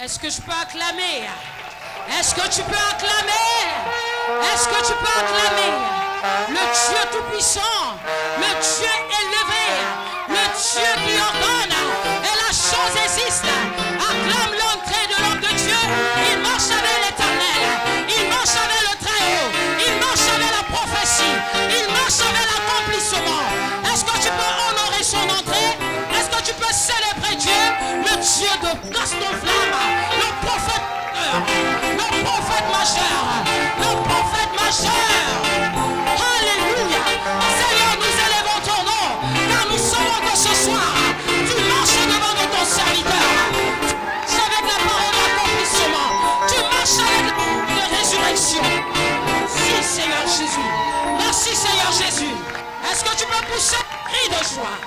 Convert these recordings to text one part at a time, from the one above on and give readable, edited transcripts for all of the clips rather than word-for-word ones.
Est-ce que je peux acclamer? Est-ce que tu peux acclamer? Est-ce que tu peux acclamer le Dieu tout-puissant, le Dieu élevé, le Dieu qui ordonne et la chose existe? Acclame l'entrée de l'homme de Dieu. Il marche avec l'Éternel, il marche avec le Très-Haut, il marche avec la prophétie, il marche avec l'accomplissement. Est-ce que tu peux honorer son entrée? Est-ce que tu peux célébrer Dieu, le Dieu de Gaston Flamme, le prophète majeur, le prophète majeur? Alléluia. Seigneur, nous élevons ton nom, car nous savons que ce soir, tu marches devant de ton serviteur. Tu marches avec la parole d'accomplissement. Tu marches avec la parole de résurrection. Merci Seigneur Jésus. Merci Seigneur Jésus. Est-ce que tu peux pousser un cri de joie?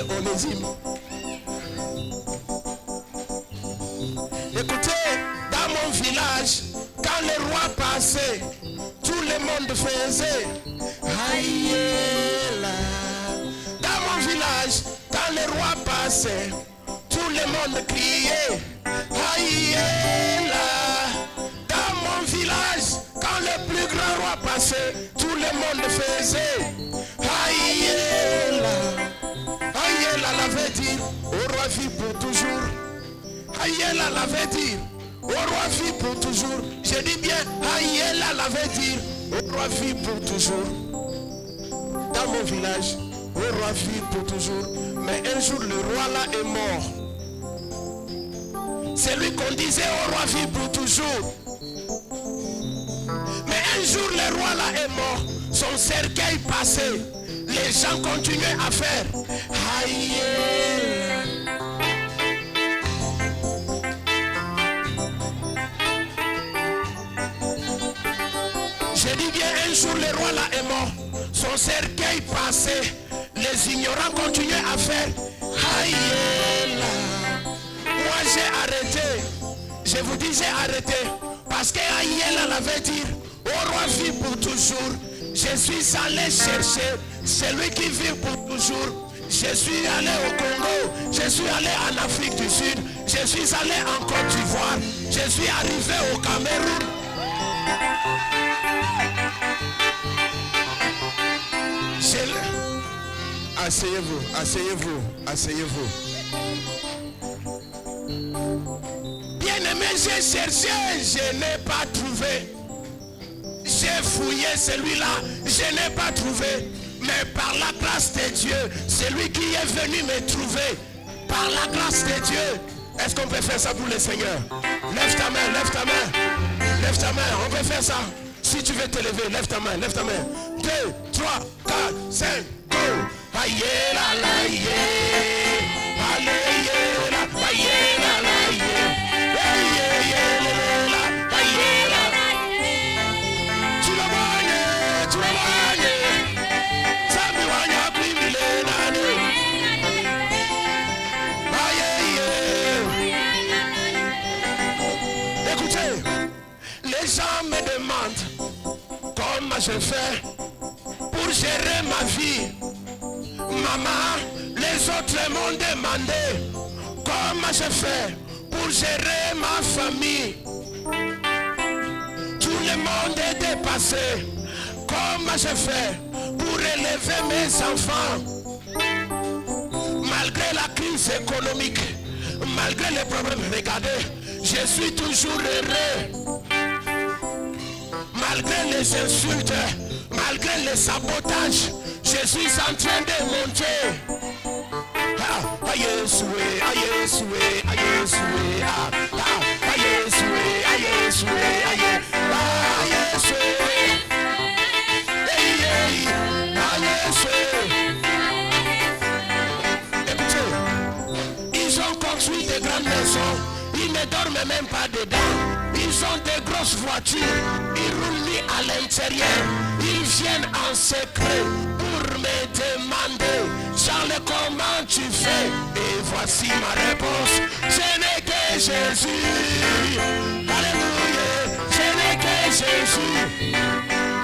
Onésime. Écoutez, dans mon village, quand le roi passait, tout le monde faisait aïe là. Dans mon village, quand le roi passait, tout le monde criait aïe là. Dans mon village, quand le plus grand roi passait, tout le monde faisait aïe là. Aïe Ayela veut dire au roi vit pour toujours. Ayela veut dire au roi vit pour toujours. Je dis bien, Ayela veut dire au roi vit pour toujours. Dans mon village, au roi vit pour toujours. Mais un jour, le roi là est mort. C'est lui qu'on disait au roi vit pour toujours. Mais un jour, le roi là est mort. Son cercueil passé. Les gens continuaient à faire. Aïe. Je dis bien, un jour, le roi là est mort. Son cercueil passé. Les ignorants continuaient à faire. Aïe. Moi j'ai arrêté. Je vous dis j'ai arrêté. Parce que Aïe avait dit au roi vit pour toujours. Je suis allé chercher celui qui vit pour toujours. Je suis allé au Congo. Je suis allé en Afrique du Sud. Je suis allé en Côte d'Ivoire. Je suis arrivé au Cameroun. Asseyez-vous, asseyez-vous, asseyez-vous. Bien-aimé, j'ai cherché, je n'ai pas trouvé. J'ai fouillé celui-là, je n'ai pas trouvé. Mais par la grâce de Dieu, celui qui est venu me trouver, par la grâce de Dieu, est-ce qu'on peut faire ça pour le Seigneur? Lève ta main, lève ta main, lève ta main, on peut faire ça. Si tu veux te lever, lève ta main, lève ta main. 2, 3, 4, 5, go. Aïe la la yé, aïe la, aïe la la yé, aïe la, aïe la. Tu la voyais, tu la voyais. Ça me voyait plus millénaire. Aïe. Écoutez, les gens me demandent comment je fais pour gérer ma vie. Maman, les autres m'ont demandé comment je fais pour gérer ma famille. Tout le monde est dépassé. Comment je fais pour élever mes enfants? Malgré la crise économique, malgré les problèmes, regardez, je suis toujours heureux. Malgré les insultes, malgré les sabotages, je suis en train de monter. Aïe, souhait, aïe, souhait, aïe, souhait, aïe, souhait, aïe, souhait, aïe, souhait, aïe, souhait. Écoutez, ils ont construit des grandes maisons, ils ne dorment même pas dedans. Ils ont des grosses voitures, ils roulent à l'intérieur, ils viennent en secret pour me demander, Charles, comment tu fais? Et voici ma réponse, ce n'est que Jésus. Alléluia, ce n'est que Jésus.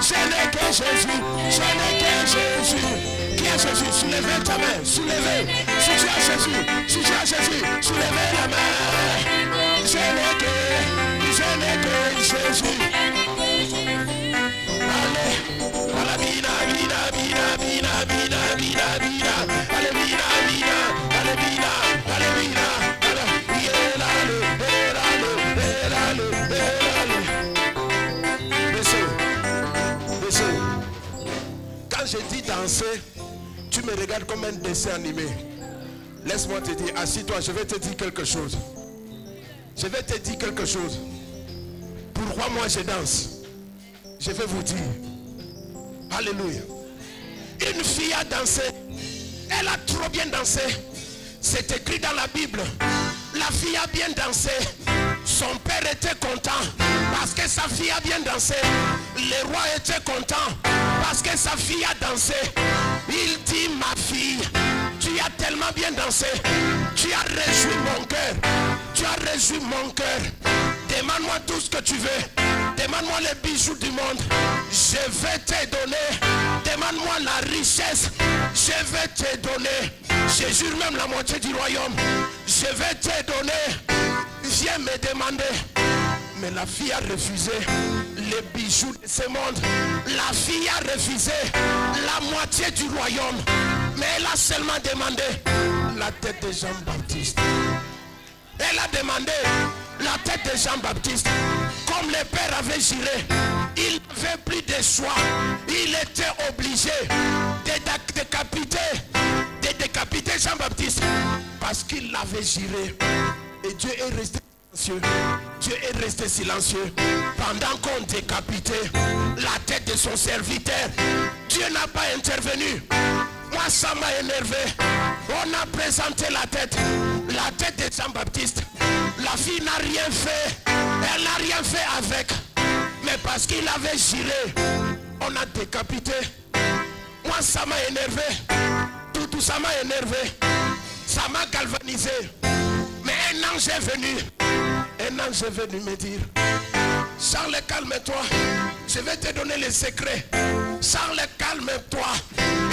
Ce n'est que Jésus, ce n'est que Jésus. Qui est Jésus? Soulevez ta main, soulevez. Si tu as Jésus, si tu as Jésus, soulevez la main. Ce n'est que Jésus. Allez, voilà, bina, bina, bina, bina, bina, bina, bina. Allez, bina, bina, allez, bina, allez, bina, allez. Quand je dis danser, tu me regardes comme un dessin animé. Laisse-moi te dire, assis-toi, je vais te dire quelque chose. Je vais te dire quelque chose. Pourquoi moi je danse? Je vais vous dire. Alléluia. Une fille a dansé. Elle a trop bien dansé. C'est écrit dans la Bible. La fille a bien dansé. Son père était content parce que sa fille a bien dansé. Le roi était content parce que sa fille a dansé. Il dit, ma fille, tu as tellement bien dansé. Tu as réjoui mon cœur. Tu as réjoui mon cœur. Demande-moi tout ce que tu veux. Demande-moi les bijoux du monde. Je vais te donner. Demande-moi la richesse. Je vais te donner. Je jure même la moitié du royaume. Je vais te donner. Viens me demander. Mais la fille a refusé les bijoux de ce monde. La fille a refusé la moitié du royaume. Mais elle a seulement demandé la tête de Jean-Baptiste. Elle a demandé la tête de Jean-Baptiste. Comme le père avait juré, il n'avait plus de choix. Il était obligé de décapiter Jean-Baptiste parce qu'il l'avait juré. Et Dieu est resté silencieux. Dieu est resté silencieux pendant qu'on décapitait la tête de son serviteur. Dieu n'a pas intervenu. Moi, ça m'a énervé. On a présenté la tête de Jean-Baptiste. La fille n'a rien fait. Elle n'a rien fait avec. Mais parce qu'il avait juré, on a décapité. Moi, ça m'a énervé. Tout ça m'a énervé. Ça m'a galvanisé. Mais un ange est venu. Un ange est venu me dire: Charles, calme-toi. Je vais te donner les secrets. Charles, calme-toi.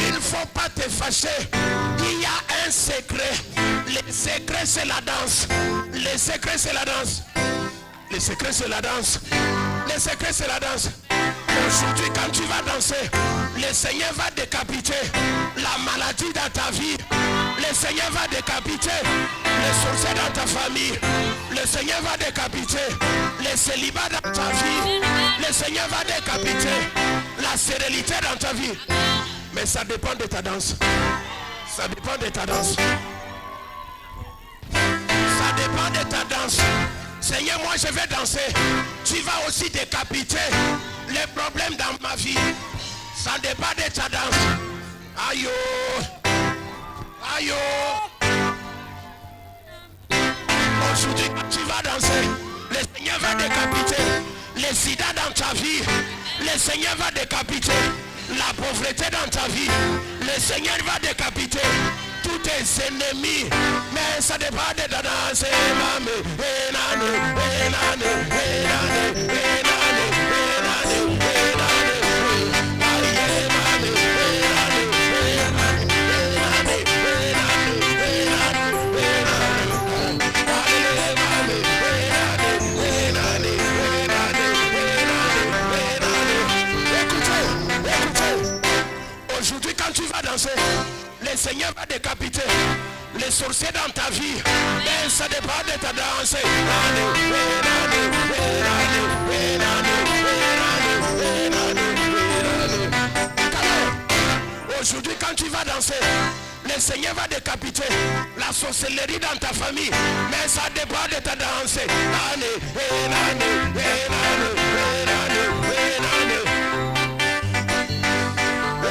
Il ne faut pas te fâcher. Il y a un secret. Le secret, c'est la danse. Le secret, c'est la danse. Le secret, c'est la danse. Le secret, c'est la danse. Aujourd'hui, quand tu vas danser, le Seigneur va décapiter la maladie dans ta vie. Le Seigneur va décapiter les sorciers dans ta famille. Le Seigneur va décapiter les célibats dans ta vie. Le Seigneur va décapiter la stérilité dans ta vie. Mais ça dépend de ta danse. Ça dépend de ta danse. Ça dépend de ta danse. Seigneur, moi je vais danser. Tu vas aussi décapiter les problèmes dans ma vie. Ça dépend de ta danse. Aïe oh. Aïe oh. Aujourd'hui quand tu vas danser, le Seigneur va décapiter les sida dans ta vie. Le Seigneur va décapiter la pauvreté dans ta vie. Le Seigneur va décapiter tous tes ennemis. Mais ça dépend de ta danse. Aujourd'hui quand tu vas danser, le Seigneur va décapiter les sorciers dans ta vie. Mais ça dépend de ta danse. Aujourd'hui quand tu vas danser, le Seigneur va décapiter la sorcellerie dans ta famille. Mais ça dépend de ta danse.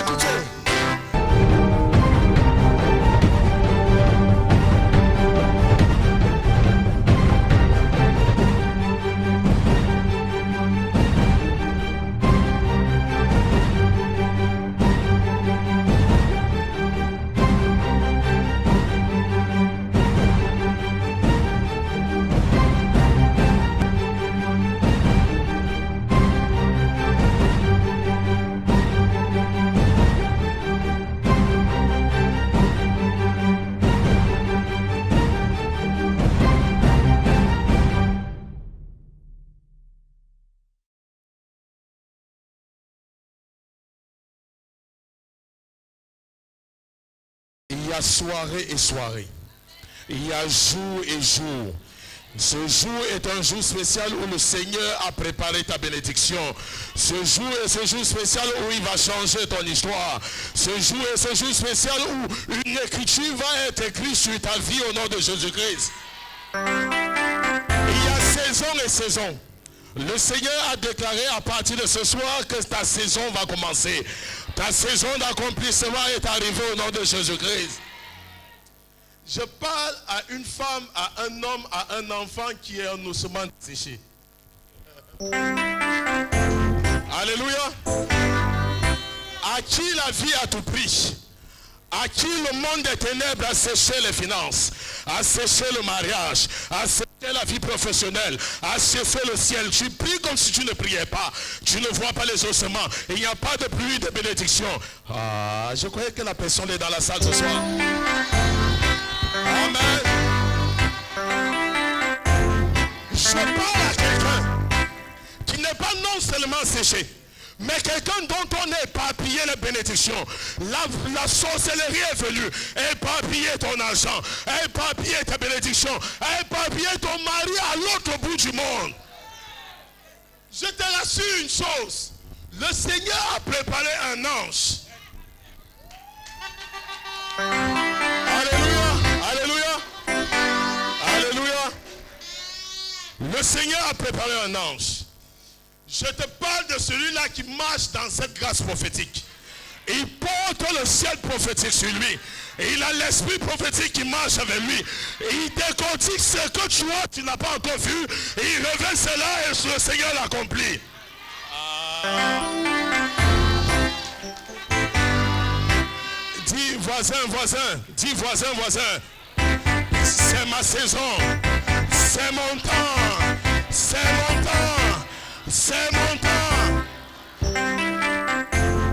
Écoutez. Il y a soirée et soirée. Il y a jour et jour. Ce jour est un jour spécial où le Seigneur a préparé ta bénédiction. Ce jour est ce jour spécial où il va changer ton histoire. Ce jour est ce jour spécial où une écriture va être écrite sur ta vie au nom de Jésus-Christ. Il y a saison et saison. Le Seigneur a déclaré à partir de ce soir que ta saison va commencer. Ta saison d'accomplissement est arrivée au nom de Jésus-Christ. Je parle à une femme, à un homme, à un enfant qui est un ossement desséché. Alléluia. À qui la vie a tout pris, à qui le monde des ténèbres a séché les finances, a séché le mariage, a séché la vie professionnelle, a séché le ciel. Tu pries comme si tu ne priais pas. Tu ne vois pas les ossements. Il n'y a pas de pluie de bénédiction. Ah, je croyais que la personne est dans la salle ce soir. Amen. Je parle à quelqu'un qui n'est pas non seulement séché, Mais quelqu'un dont on a éparpillé les bénédictions, la sorcellerie est venue, éparpiller ton argent, éparpiller tes bénédictions, éparpiller ton mari à l'autre bout du monde. Je te rassure une chose, le Seigneur a préparé un ange. Alléluia, alléluia, alléluia. Le Seigneur a préparé un ange. Je te parle de celui-là qui marche dans cette grâce prophétique. Il porte le ciel prophétique sur lui. Et il a l'esprit prophétique qui marche avec lui. Et il décortique ce que tu vois, tu n'as pas encore vu. Et il révèle cela et le Seigneur l'accomplit. Dis voisin, voisin. Dis voisin, voisin. C'est ma saison. C'est mon temps. C'est mon temps. C'est mon temps.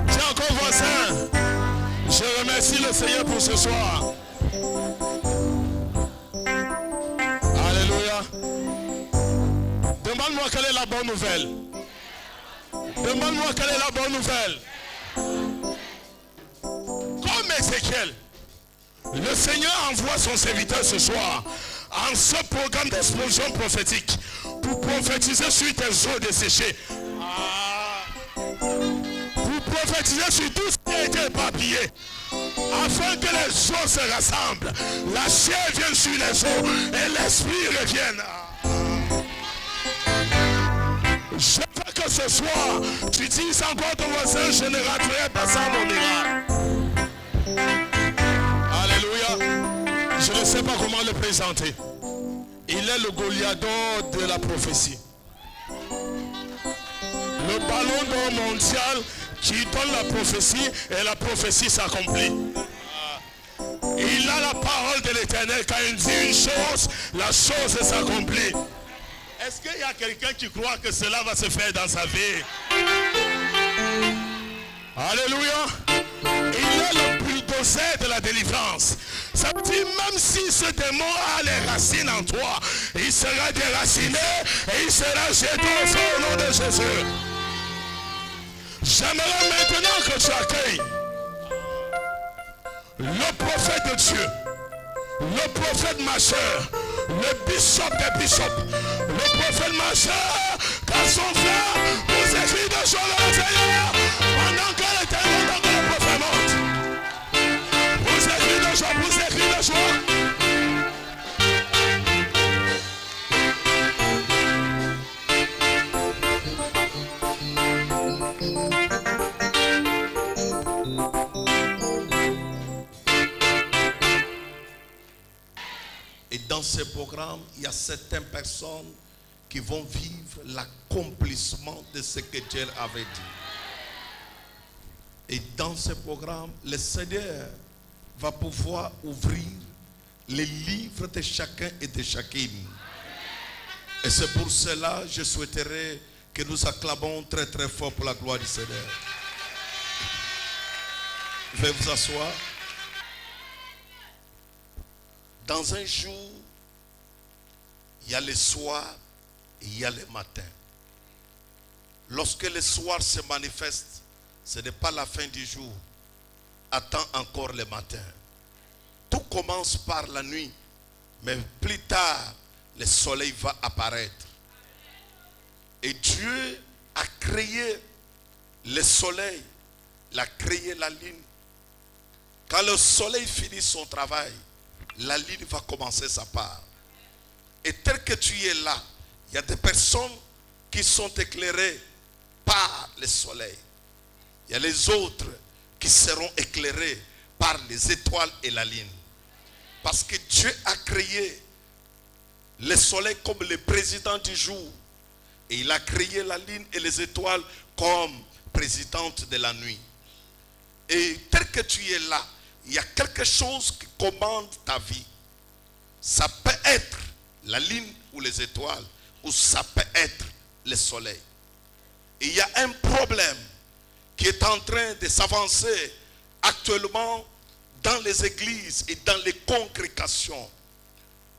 Dis encore voisin. Je remercie le Seigneur pour ce soir. Alléluia. Demande-moi quelle est la bonne nouvelle. Demande-moi quelle est la bonne nouvelle. Comme Ézéchiel, le Seigneur envoie son serviteur ce soir en ce programme d'explosion prophétique pour prophétiser sur tes eaux desséchées. Pour prophétiser sur tout ce qui a été éparpillé. Afin que les eaux se rassemblent, la chair vienne sur les eaux et l'esprit revienne. Je veux que ce soir, tu dises encore ton voisin, je ne raterai pas ça mon miracle. Alléluia. Je ne sais pas comment le présenter. Il est le Goliath de la prophétie. Le ballon d'or mondial qui donne la prophétie et la prophétie s'accomplit. Il a la parole de l'Éternel. Quand il dit une chose, la chose s'accomplit. Est-ce qu'il y a quelqu'un qui croit que cela va se faire dans sa vie? Alléluia. Il est le bulldozer de la délivrance. Ça veut dire même si ce démon a les racines en toi, il sera déraciné et il sera jeté au feu au nom de Jésus. J'aimerais maintenant que tu accueilles le prophète de Dieu, le prophète majeur, le bishop des bishops, le prophète majeur, car son frère vous écrit de joie le Seigneur pendant que l'Éternel dans le prophète monte. Vous écrit de joie, vous écrit de joie. Et dans ce programme, il y a certaines personnes qui vont vivre l'accomplissement de ce que Dieu avait dit. Et dans ce programme, le Seigneur va pouvoir ouvrir les livres de chacun et de chacune. Et c'est pour cela que je souhaiterais que nous acclamons très très fort pour la gloire du Seigneur. Veuillez vous asseoir. Dans un jour, il y a le soir et il y a le matin. Lorsque le soir se manifeste, ce n'est pas la fin du jour. Attends encore le matin. Tout commence par la nuit, mais plus tard, le soleil va apparaître. Et Dieu a créé le soleil, il a créé la lune. Quand le soleil finit son travail, la lune va commencer sa part. Et tel que tu es là, il y a des personnes qui sont éclairées par le soleil. Il y a les autres qui seront éclairés par les étoiles et la lune. Parce que Dieu a créé le soleil comme le président du jour. Et il a créé la lune et les étoiles comme présidente de la nuit. Et tel que tu es là, il y a quelque chose qui commande ta vie. Ça peut être la lune ou les étoiles, ou ça peut être le soleil. Et il y a un problème qui est en train de s'avancer actuellement dans les églises et dans les congrégations,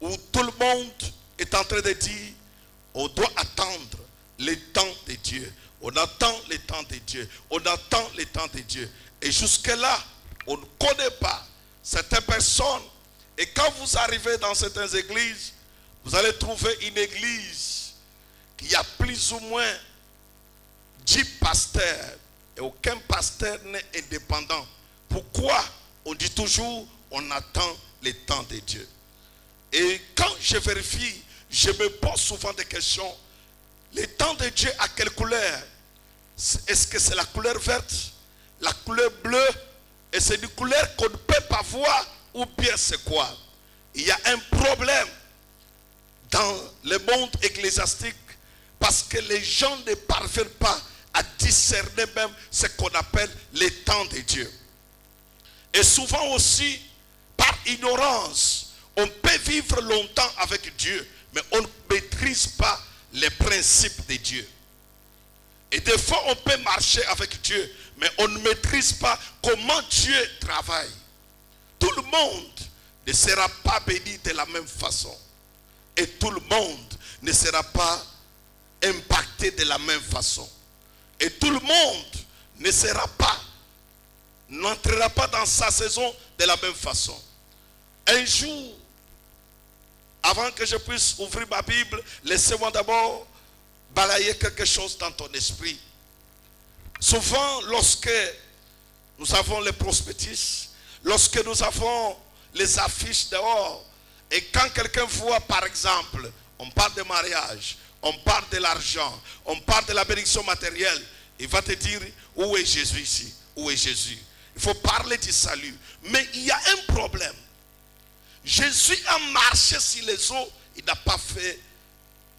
où tout le monde est en train de dire, on doit attendre le temps de Dieu. On attend le temps de Dieu. On attend le temps de Dieu. Et jusque-là, on ne connaît pas certaines personnes. Et quand vous arrivez dans certaines églises, vous allez trouver une église qui a plus ou moins 10 pasteurs. Et aucun pasteur n'est indépendant. Pourquoi? On dit toujours, on attend le temps de Dieu. Et quand je vérifie, je me pose souvent des questions. Le temps de Dieu a quelle couleur? Est-ce que c'est la couleur verte? La couleur bleue? Et c'est une couleur qu'on ne peut pas voir? Ou bien c'est quoi? Il y a un problème dans le monde ecclésiastique parce que les gens ne parviennent pas à discerner même ce qu'on appelle les temps de Dieu. Et souvent aussi, par ignorance, on peut vivre longtemps avec Dieu, mais on ne maîtrise pas les principes de Dieu. Et des fois, on peut marcher avec Dieu, mais on ne maîtrise pas comment Dieu travaille. Tout le monde ne sera pas béni de la même façon. Et tout le monde ne sera pas impacté de la même façon. Et tout le monde n'entrera pas dans sa saison de la même façon. Un jour, avant que je puisse ouvrir ma Bible, laissez-moi d'abord balayer quelque chose dans ton esprit. Souvent, lorsque nous avons les prospectus, lorsque nous avons les affiches dehors, et quand quelqu'un voit, par exemple, on parle de mariage, on parle de l'argent, on parle de la bénédiction matérielle, il va te dire, où est Jésus ici? Où est Jésus? Il faut parler du salut. Mais il y a un problème. Jésus a marché sur les eaux, il n'a pas fait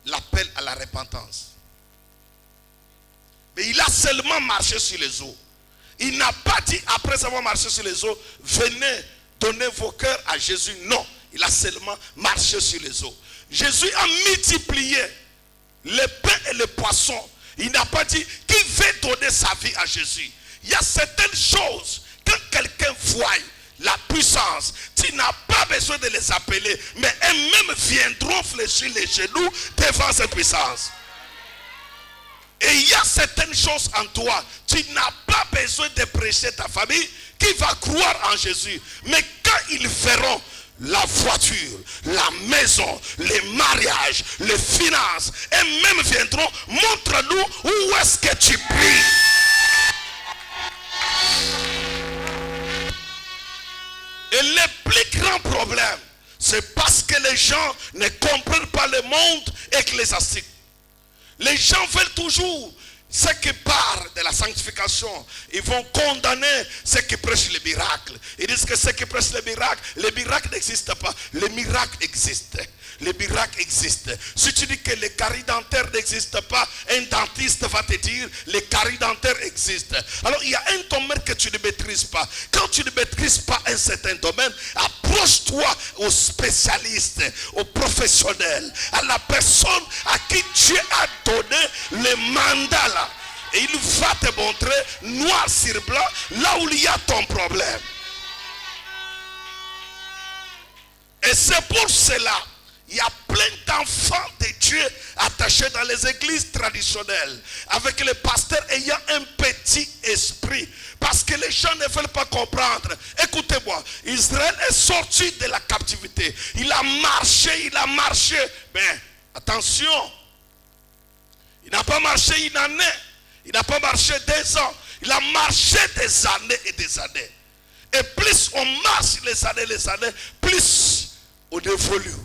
l'appel à la repentance. Mais il a seulement marché sur les eaux. Il n'a pas dit, après avoir marché sur les eaux, venez donner vos cœurs à Jésus. Non, il a seulement marché sur les eaux. Jésus a multiplié les pains et les poissons. Il n'a pas dit, qui veut donner sa vie à Jésus? Il y a certaines choses, quand quelqu'un voit la puissance, tu n'as pas besoin de les appeler, mais eux-mêmes viendront fléchir les genoux devant cette puissance. Et il y a certaines choses en toi, tu n'as pas besoin de prêcher ta famille qui va croire en Jésus. Mais quand ils verront la voiture, la maison, les mariages, les finances, eux-mêmes viendront, montre-nous où est-ce que tu pries. Et le plus grand problème, c'est parce que les gens ne comprennent pas le monde ecclésiastique. Les gens veulent toujours ceux qui parlent de la sanctification. Ils vont condamner ceux qui prêchent les miracles. Ils disent que ceux qui prêchent les miracles n'existent pas. Les miracles existent. Les miracles existent. Si tu dis que les caries dentaires n'existent pas, un dentiste va te dire les caries dentaires existent. Alors il y a un domaine que tu ne maîtrises pas. Quand tu ne maîtrises pas un certain domaine, approche-toi aux spécialistes, aux professionnels, à la personne à qui Dieu a donné le mandat là. Et il va te montrer noir sur blanc là où il y a ton problème. Et c'est pour cela il y a plein d'enfants de Dieu attachés dans les églises traditionnelles, avec les pasteurs ayant un petit esprit, parce que les gens ne veulent pas comprendre. Écoutez-moi, Israël est sorti de la captivité. Il a marché. Mais attention, il n'a pas marché une année, il n'a pas marché 2 ans, il a marché des années et des années. Et plus on marche les années, plus on évolue.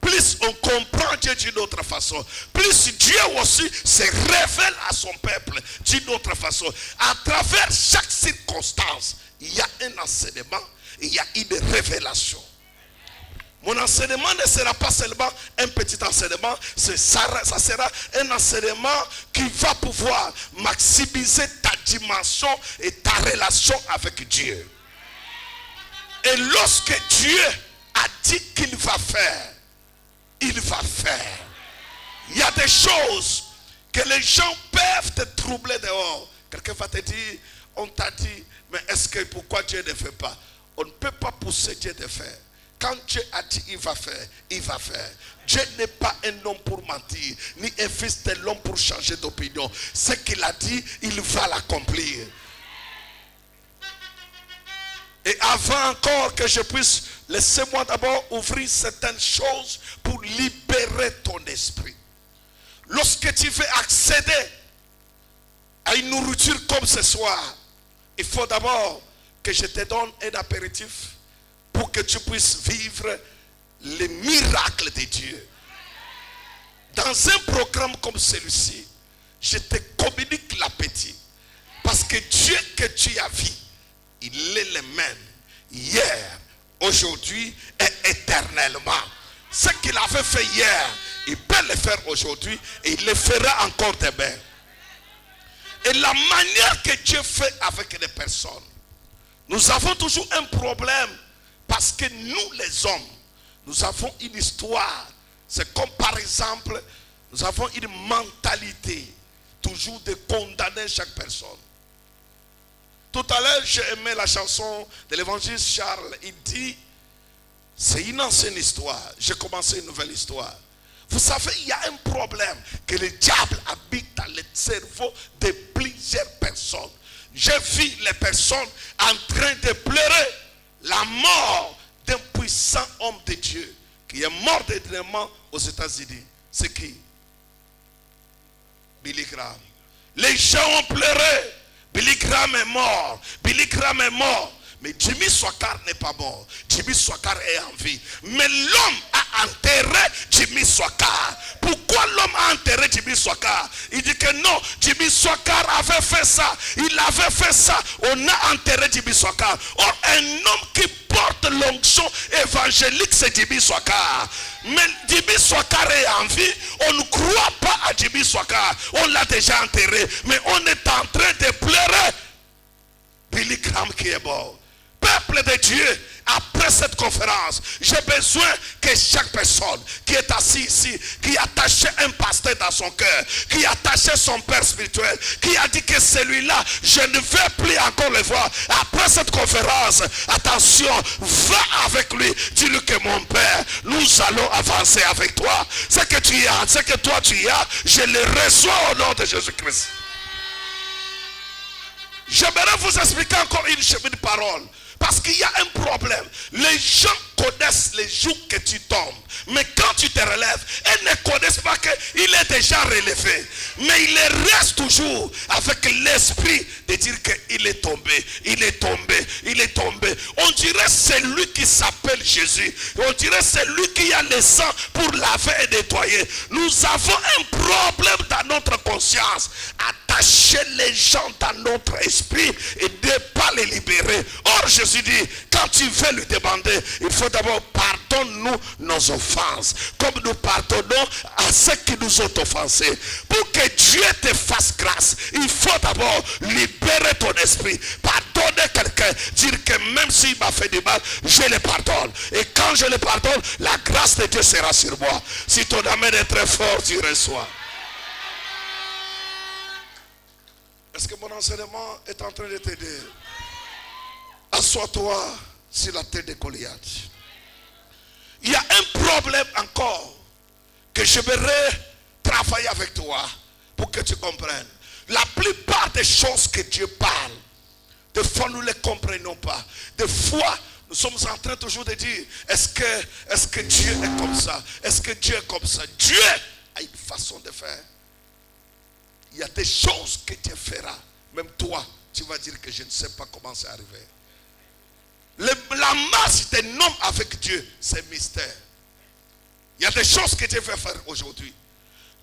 Plus on comprend Dieu d'une autre façon. Plus Dieu aussi se révèle à son peuple d'une autre façon. À travers chaque circonstance, il y a un enseignement, il y a une révélation. Mon enseignement ne sera pas seulement un petit enseignement, ça sera un enseignement qui va pouvoir maximiser ta dimension et ta relation avec Dieu. Et lorsque Dieu a dit qu'il va faire, il va faire. Il y a des choses que les gens peuvent te troubler dehors. Quelqu'un va te dire, on t'a dit, mais est-ce que pourquoi Dieu ne fait pas? On ne peut pas pousser Dieu de faire. Quand Dieu a dit il va faire, il va faire. Dieu n'est pas un homme pour mentir, ni un fils de l'homme pour changer d'opinion. Ce qu'il a dit, il va l'accomplir. Et avant encore que je puisse, laissez-moi d'abord ouvrir certaines choses pour libérer ton esprit. Lorsque tu veux accéder à une nourriture comme ce soir, il faut d'abord que je te donne un apéritif pour que tu puisses vivre les miracles de Dieu. Dans un programme comme celui-ci, je te communique l'appétit. Parce que Dieu que tu as vu, il est le même hier, aujourd'hui et éternellement. Ce qu'il avait fait hier, il peut le faire aujourd'hui et il le fera encore demain. Et la manière que Dieu fait avec les personnes, nous avons toujours un problème parce que nous les hommes, nous avons une histoire. C'est comme par exemple, nous avons une mentalité toujours de condamner chaque personne. Tout à l'heure, j'ai aimé la chanson de l'évangile Charles. Il dit, c'est une ancienne histoire. J'ai commencé une nouvelle histoire. Vous savez, il y a un problème que le diable habite dans le cerveau de plusieurs personnes. J'ai vu les personnes en train de pleurer la mort d'un puissant homme de Dieu qui est mort dernièrement aux États-Unis. C'est qui? Billy Graham. Les gens ont pleuré. Billy Graham est mort. Billy Graham est mort. Mais Jimmy Swaggart n'est pas mort. Jimmy Swaggart est en vie. Mais l'homme a enterré Jimmy Swaggart. Pourquoi l'homme a enterré Jimmy Swaggart? Il dit que non, Jimmy Swaggart avait fait ça. Il avait fait ça. On a enterré Jimmy Swaggart. Or, un homme qui porte l'onction évangélique, c'est Jimmy Swaggart. Mais Jimmy Swaggart est en vie. On ne croit pas à Jimmy Swaggart. On l'a déjà enterré. Mais on est en train de pleurer Billy Graham qui est mort. Peuple de Dieu, après cette conférence, j'ai besoin que chaque personne qui est assise ici, qui a attaché un pasteur dans son cœur, qui a attaché son père spirituel, qui a dit que celui-là, je ne vais plus encore le voir. Après cette conférence, attention, va avec lui, dis-lui que mon père, nous allons avancer avec toi. Ce que tu as, ce que toi tu as, je le reçois au nom de Jésus-Christ. J'aimerais vous expliquer encore une parole. Parce qu'il y a un problème. Les gens connaissent les jours que tu tombes. Mais quand tu te relèves, ils ne connaissent pas qu'il est déjà relevé. Mais il reste toujours avec l'esprit de dire qu'il est tombé. Il est tombé. Il est tombé. On dirait c'est lui qui s'appelle Jésus. On dirait c'est lui qui a le sang pour laver et nettoyer. Nous avons un problème dans notre conscience. Attacher les gens dans notre esprit et ne pas les libérer. Or Jésus dit, quand tu veux lui demander, il faut d'abord pardonne-nous nos offenses, comme nous pardonnons à ceux qui nous ont offensés. Pour que Dieu te fasse grâce, il faut d'abord libérer ton esprit, pardonner quelqu'un, dire que même s'il m'a fait du mal, je le pardonne. Et quand je le pardonne, la grâce de Dieu sera sur moi. Si ton amen est très fort, tu reçois. Est-ce que mon enseignement est en train de t'aider? Assois-toi sur la tête de Goliath. Il y a un problème encore que j'aimerais travailler avec toi pour que tu comprennes. La plupart des choses que Dieu parle, des fois nous ne les comprenons pas. Des fois nous sommes en train toujours de dire, est-ce que Dieu est comme ça? Est-ce que Dieu est comme ça? Dieu a une façon de faire. Il y a des choses que Dieu fera. Même toi, tu vas dire que je ne sais pas comment c'est arrivé. La marche d'un homme avec Dieu, c'est mystère. Il y a des choses que Dieu veut faire aujourd'hui.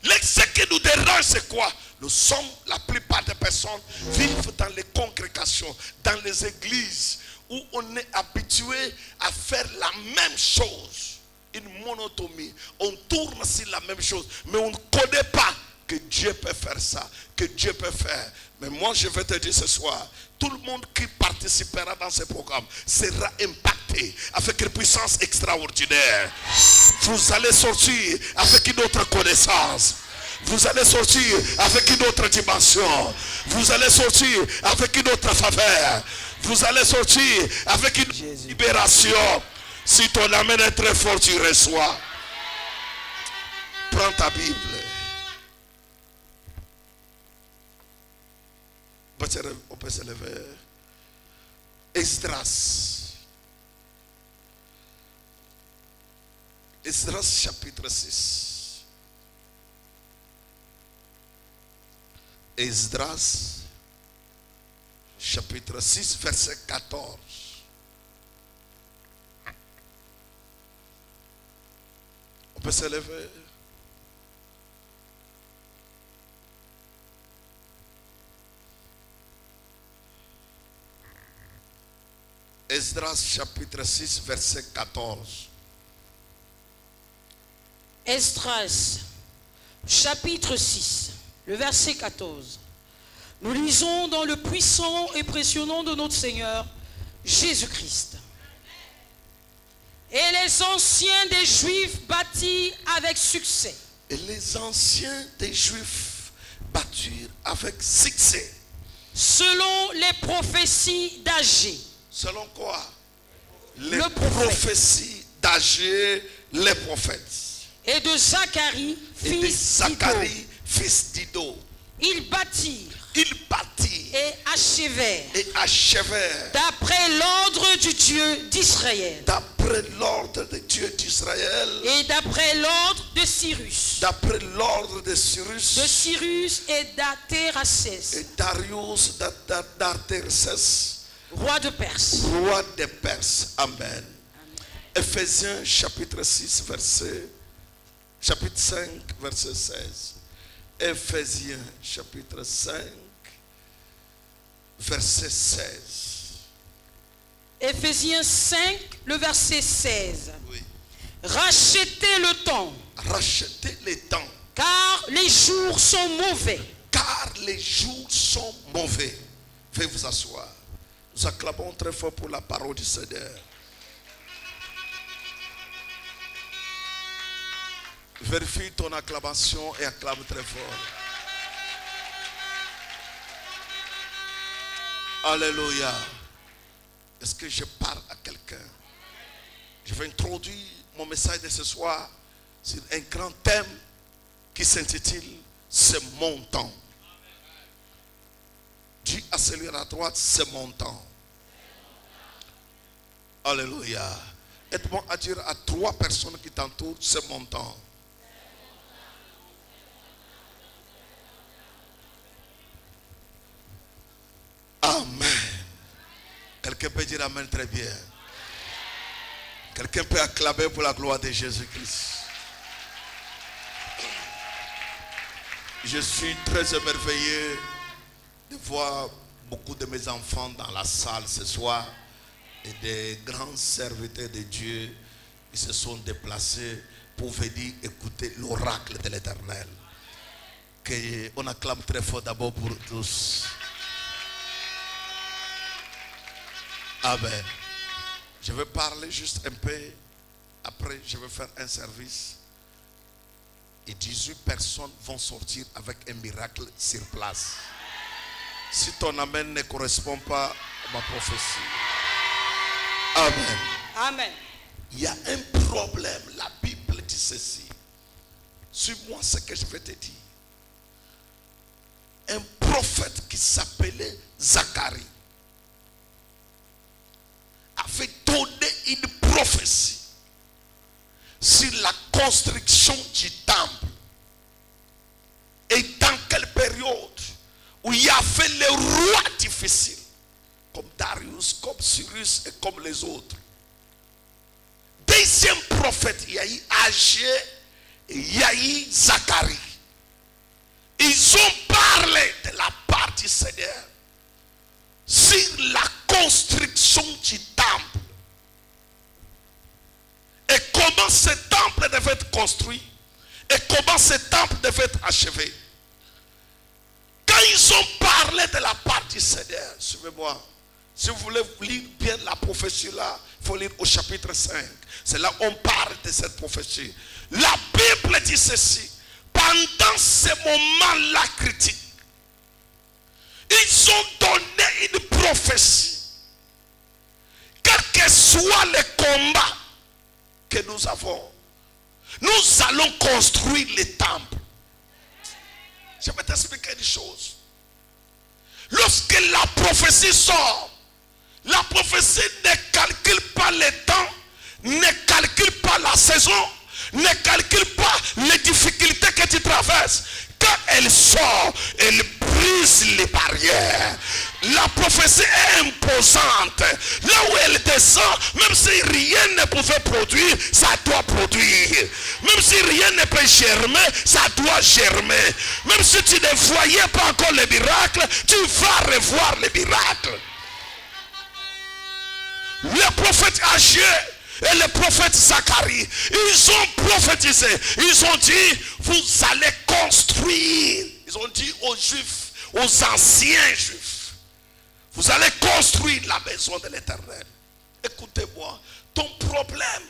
Ce qui nous dérange, c'est quoi? Nous sommes, la plupart des personnes vivent dans les congrégations, dans les églises, où on est habitué à faire la même chose. Une monotonie. On tourne sur la même chose, mais on ne connaît pas que Dieu peut faire ça, que Dieu peut faire. Mais moi, je vais te dire ce soir, tout le monde qui participera dans ce programme sera impacté avec une puissance extraordinaire. Vous allez sortir avec une autre connaissance. Vous allez sortir avec une autre dimension. Vous allez sortir avec une autre faveur. Vous allez sortir avec une libération. Si ton amen est très fort, tu reçois. Prends ta Bible. On peut se lever. Esdras. Esdras chapitre 6. Esdras chapitre 6 verset 14. On peut se lever. Esdras chapitre 6 verset 14. Esdras, chapitre 6, le verset 14. Nous lisons dans le puissant et précieux nom de notre Seigneur Jésus-Christ. Et les anciens des Juifs bâtirent avec succès. Et les anciens des Juifs bâtirent avec succès. Selon les prophéties d'Agé. Selon quoi? Les Le prophète. prophéties d'Agé, les prophètes. Et de Zacharie, Et de fils d'Ido. Zacharie, fils d'Ido. Ils bâtirent Ils bâtirent et achevèrent et achevèrent d'après l'ordre du Dieu d'Israël d'après l'ordre de Dieu d'Israël, et d'après l'ordre de Cyrus. d'après l'ordre de Cyrus De Cyrus et d'Ateracès, et Darius d'Artaxerxès, roi de Perse. roi des Perses. Amen. Éphésiens chapitre 6 chapitre 5 verset 16. Éphésiens chapitre 5 verset 16. Éphésiens 5, le verset 16. Oui. Rachetez le temps, Rachetez les temps, car les jours sont mauvais. car les jours sont mauvais. Veuillez vous asseoir. Nous acclamons très fort pour la parole du Seigneur. Vérifie ton acclamation et acclame très fort. Alléluia. Est-ce que je parle à quelqu'un? Je vais introduire mon message de ce soir sur un grand thème qui s'intitule « C'est mon temps ». Dis à celui à la droite, c'est mon temps. Alléluia. Aide-moi à dire à 3 personnes qui t'entourent, c'est mon temps. Amen. Quelqu'un peut dire amen très bien. Quelqu'un peut acclamer pour la gloire de Jésus-Christ. Je suis très émerveillé de voir beaucoup de mes enfants dans la salle ce soir et des grands serviteurs de Dieu qui se sont déplacés pour venir écouter l'oracle de l'Éternel. On acclame très fort d'abord pour tous. Amen. Je vais parler juste un peu. Après, je vais faire un service. Et 18 personnes vont sortir avec un miracle sur place. Si ton amen ne correspond pas à ma prophétie. Amen. Amen. Il y a un problème. La Bible dit ceci. Suis-moi ce que je vais te dire. Un prophète qui s'appelait Zacharie avait donné une prophétie sur la construction du temple. Et dans quelle période où il y avait les rois difficiles, comme Darius, comme Cyrus et comme les autres. Deuxième prophète, il y a eu Agé et il y a eu Zacharie. Ils ont parlé de la part du Seigneur sur la construction du temple. Et comment ce temple devait être construit. Et comment ce temple devait être achevé. Quand ils ont parlé de la part du Seigneur, suivez-moi. Si vous voulez lire bien la prophétie là, il faut lire au chapitre 5. C'est là où on parle de cette prophétie. La Bible dit ceci. Pendant ce moment-là critique, ils ont donné une prophétie. Quel que soit le combat que nous avons, nous allons construire les temples. Je vais t'expliquer une chose. Lorsque la prophétie sort, la prophétie ne calcule pas le temps, ne calcule pas la saison, ne calcule pas les difficultés que tu traverses. Quand elle sort, elle brise les barrières. La prophétie est imposante. Là où elle descend, même si rien ne pouvait produire, ça doit produire. Même si rien ne peut germer, ça doit germer. Même si tu ne voyais pas encore les miracles, tu vas revoir les miracles. Le prophète Agé et le prophète Zacharie, ils ont prophétisé. Ils ont dit, vous allez construire. Ils ont dit aux Juifs, aux anciens Juifs, vous allez construire la maison de l'Éternel. Écoutez-moi, ton problème,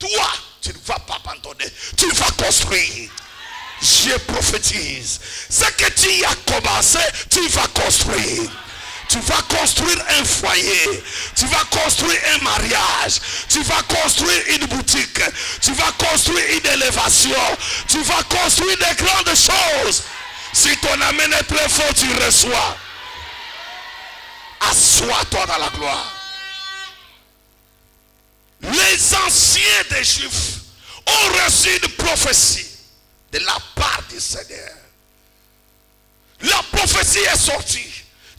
toi, tu ne vas pas abandonner, tu vas construire. Je prophétise. Ce que tu as commencé, tu vas construire. Tu vas construire un foyer, tu vas construire un mariage, tu vas construire une boutique, tu vas construire une élévation, tu vas construire des grandes choses. Si ton amen est très fort, tu reçois. Assois-toi dans la gloire. Les anciens des Juifs ont reçu une prophétie de la part du Seigneur. La prophétie est sortie.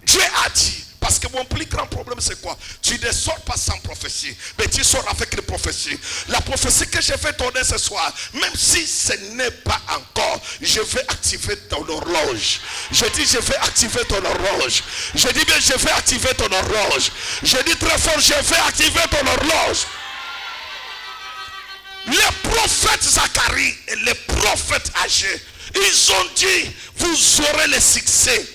Dieu a dit, parce que mon plus grand problème c'est quoi? Tu ne sors pas sans prophétie, mais tu sors avec une prophétie. La prophétie que je vais donner ce soir, même si ce n'est pas encore, je vais activer ton horloge. Je dis je vais activer ton horloge. Je dis bien je vais activer ton horloge. Je dis très fort je vais activer ton horloge. Les prophètes Zacharie et les prophètes Agé, ils ont dit vous aurez le succès.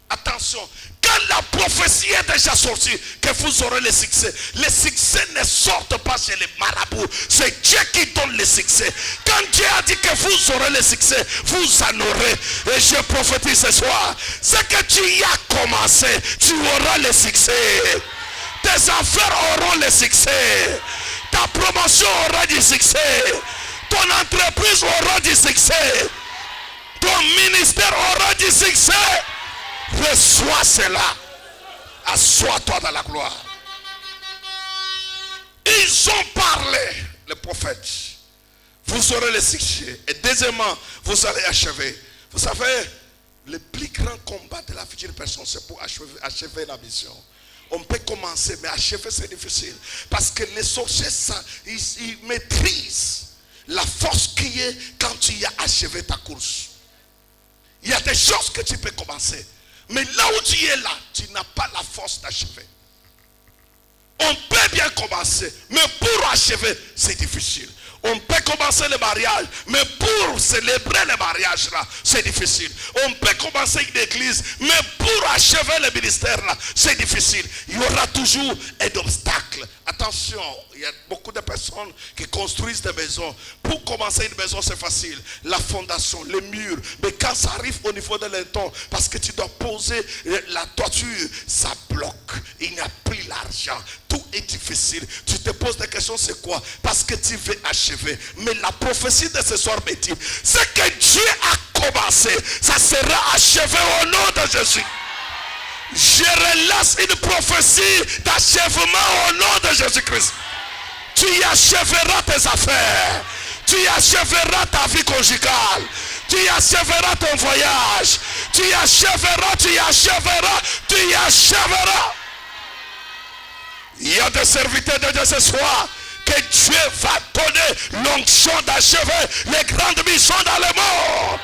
Attention, quand la prophétie est déjà sortie, que vous aurez le succès. Les succès ne sortent pas chez les marabouts. C'est Dieu qui donne le succès. Quand Dieu a dit que vous aurez le succès, vous en aurez. Et je prophétise ce soir. Ce que tu y as commencé, tu auras le succès. Tes affaires auront le succès. Ta promotion aura du succès. Ton entreprise aura du succès. Ton ministère aura du succès. Reçois cela. Assois-toi dans la gloire. Ils ont parlé, les prophètes. Vous aurez le succès. Et deuxièmement, vous allez achever. Vous savez, le plus grand combat de la vie d'une personne, c'est pour achever la mission. On peut commencer, mais achever c'est difficile. Parce que les sorciers, ils maîtrisent la force qui est quand tu as achevé ta course. Il y a des choses que tu peux commencer. Mais là où tu es là, tu n'as pas la force d'achever. On peut bien commencer, mais pour achever, c'est difficile. On peut commencer le mariage, mais pour célébrer le mariage là, c'est difficile. On peut commencer une église, mais pour achever le ministère là, c'est difficile. Il y aura toujours un obstacle. Attention, il y a beaucoup de personnes qui construisent des maisons. Pour commencer une maison, c'est facile. La fondation, les murs. Mais quand ça arrive au niveau de l'inton, parce que tu dois poser la toiture, ça bloque. Il n'y a plus l'argent. Tout est difficile. Tu te poses des questions, c'est quoi? Parce que tu veux achever. Mais la prophétie de ce soir me dit, ce que Dieu a commencé, ça sera achevé au nom de Jésus. Je relâche une prophétie d'achèvement au nom de Jésus-Christ. Tu y achèveras tes affaires. Tu y achèveras ta vie conjugale. Tu y achèveras ton voyage. Tu y achèveras, tu y achèveras, tu y achèveras. Il y a des serviteurs de Dieu ce soir que Dieu va donner l'onction d'achever les grandes missions dans le monde.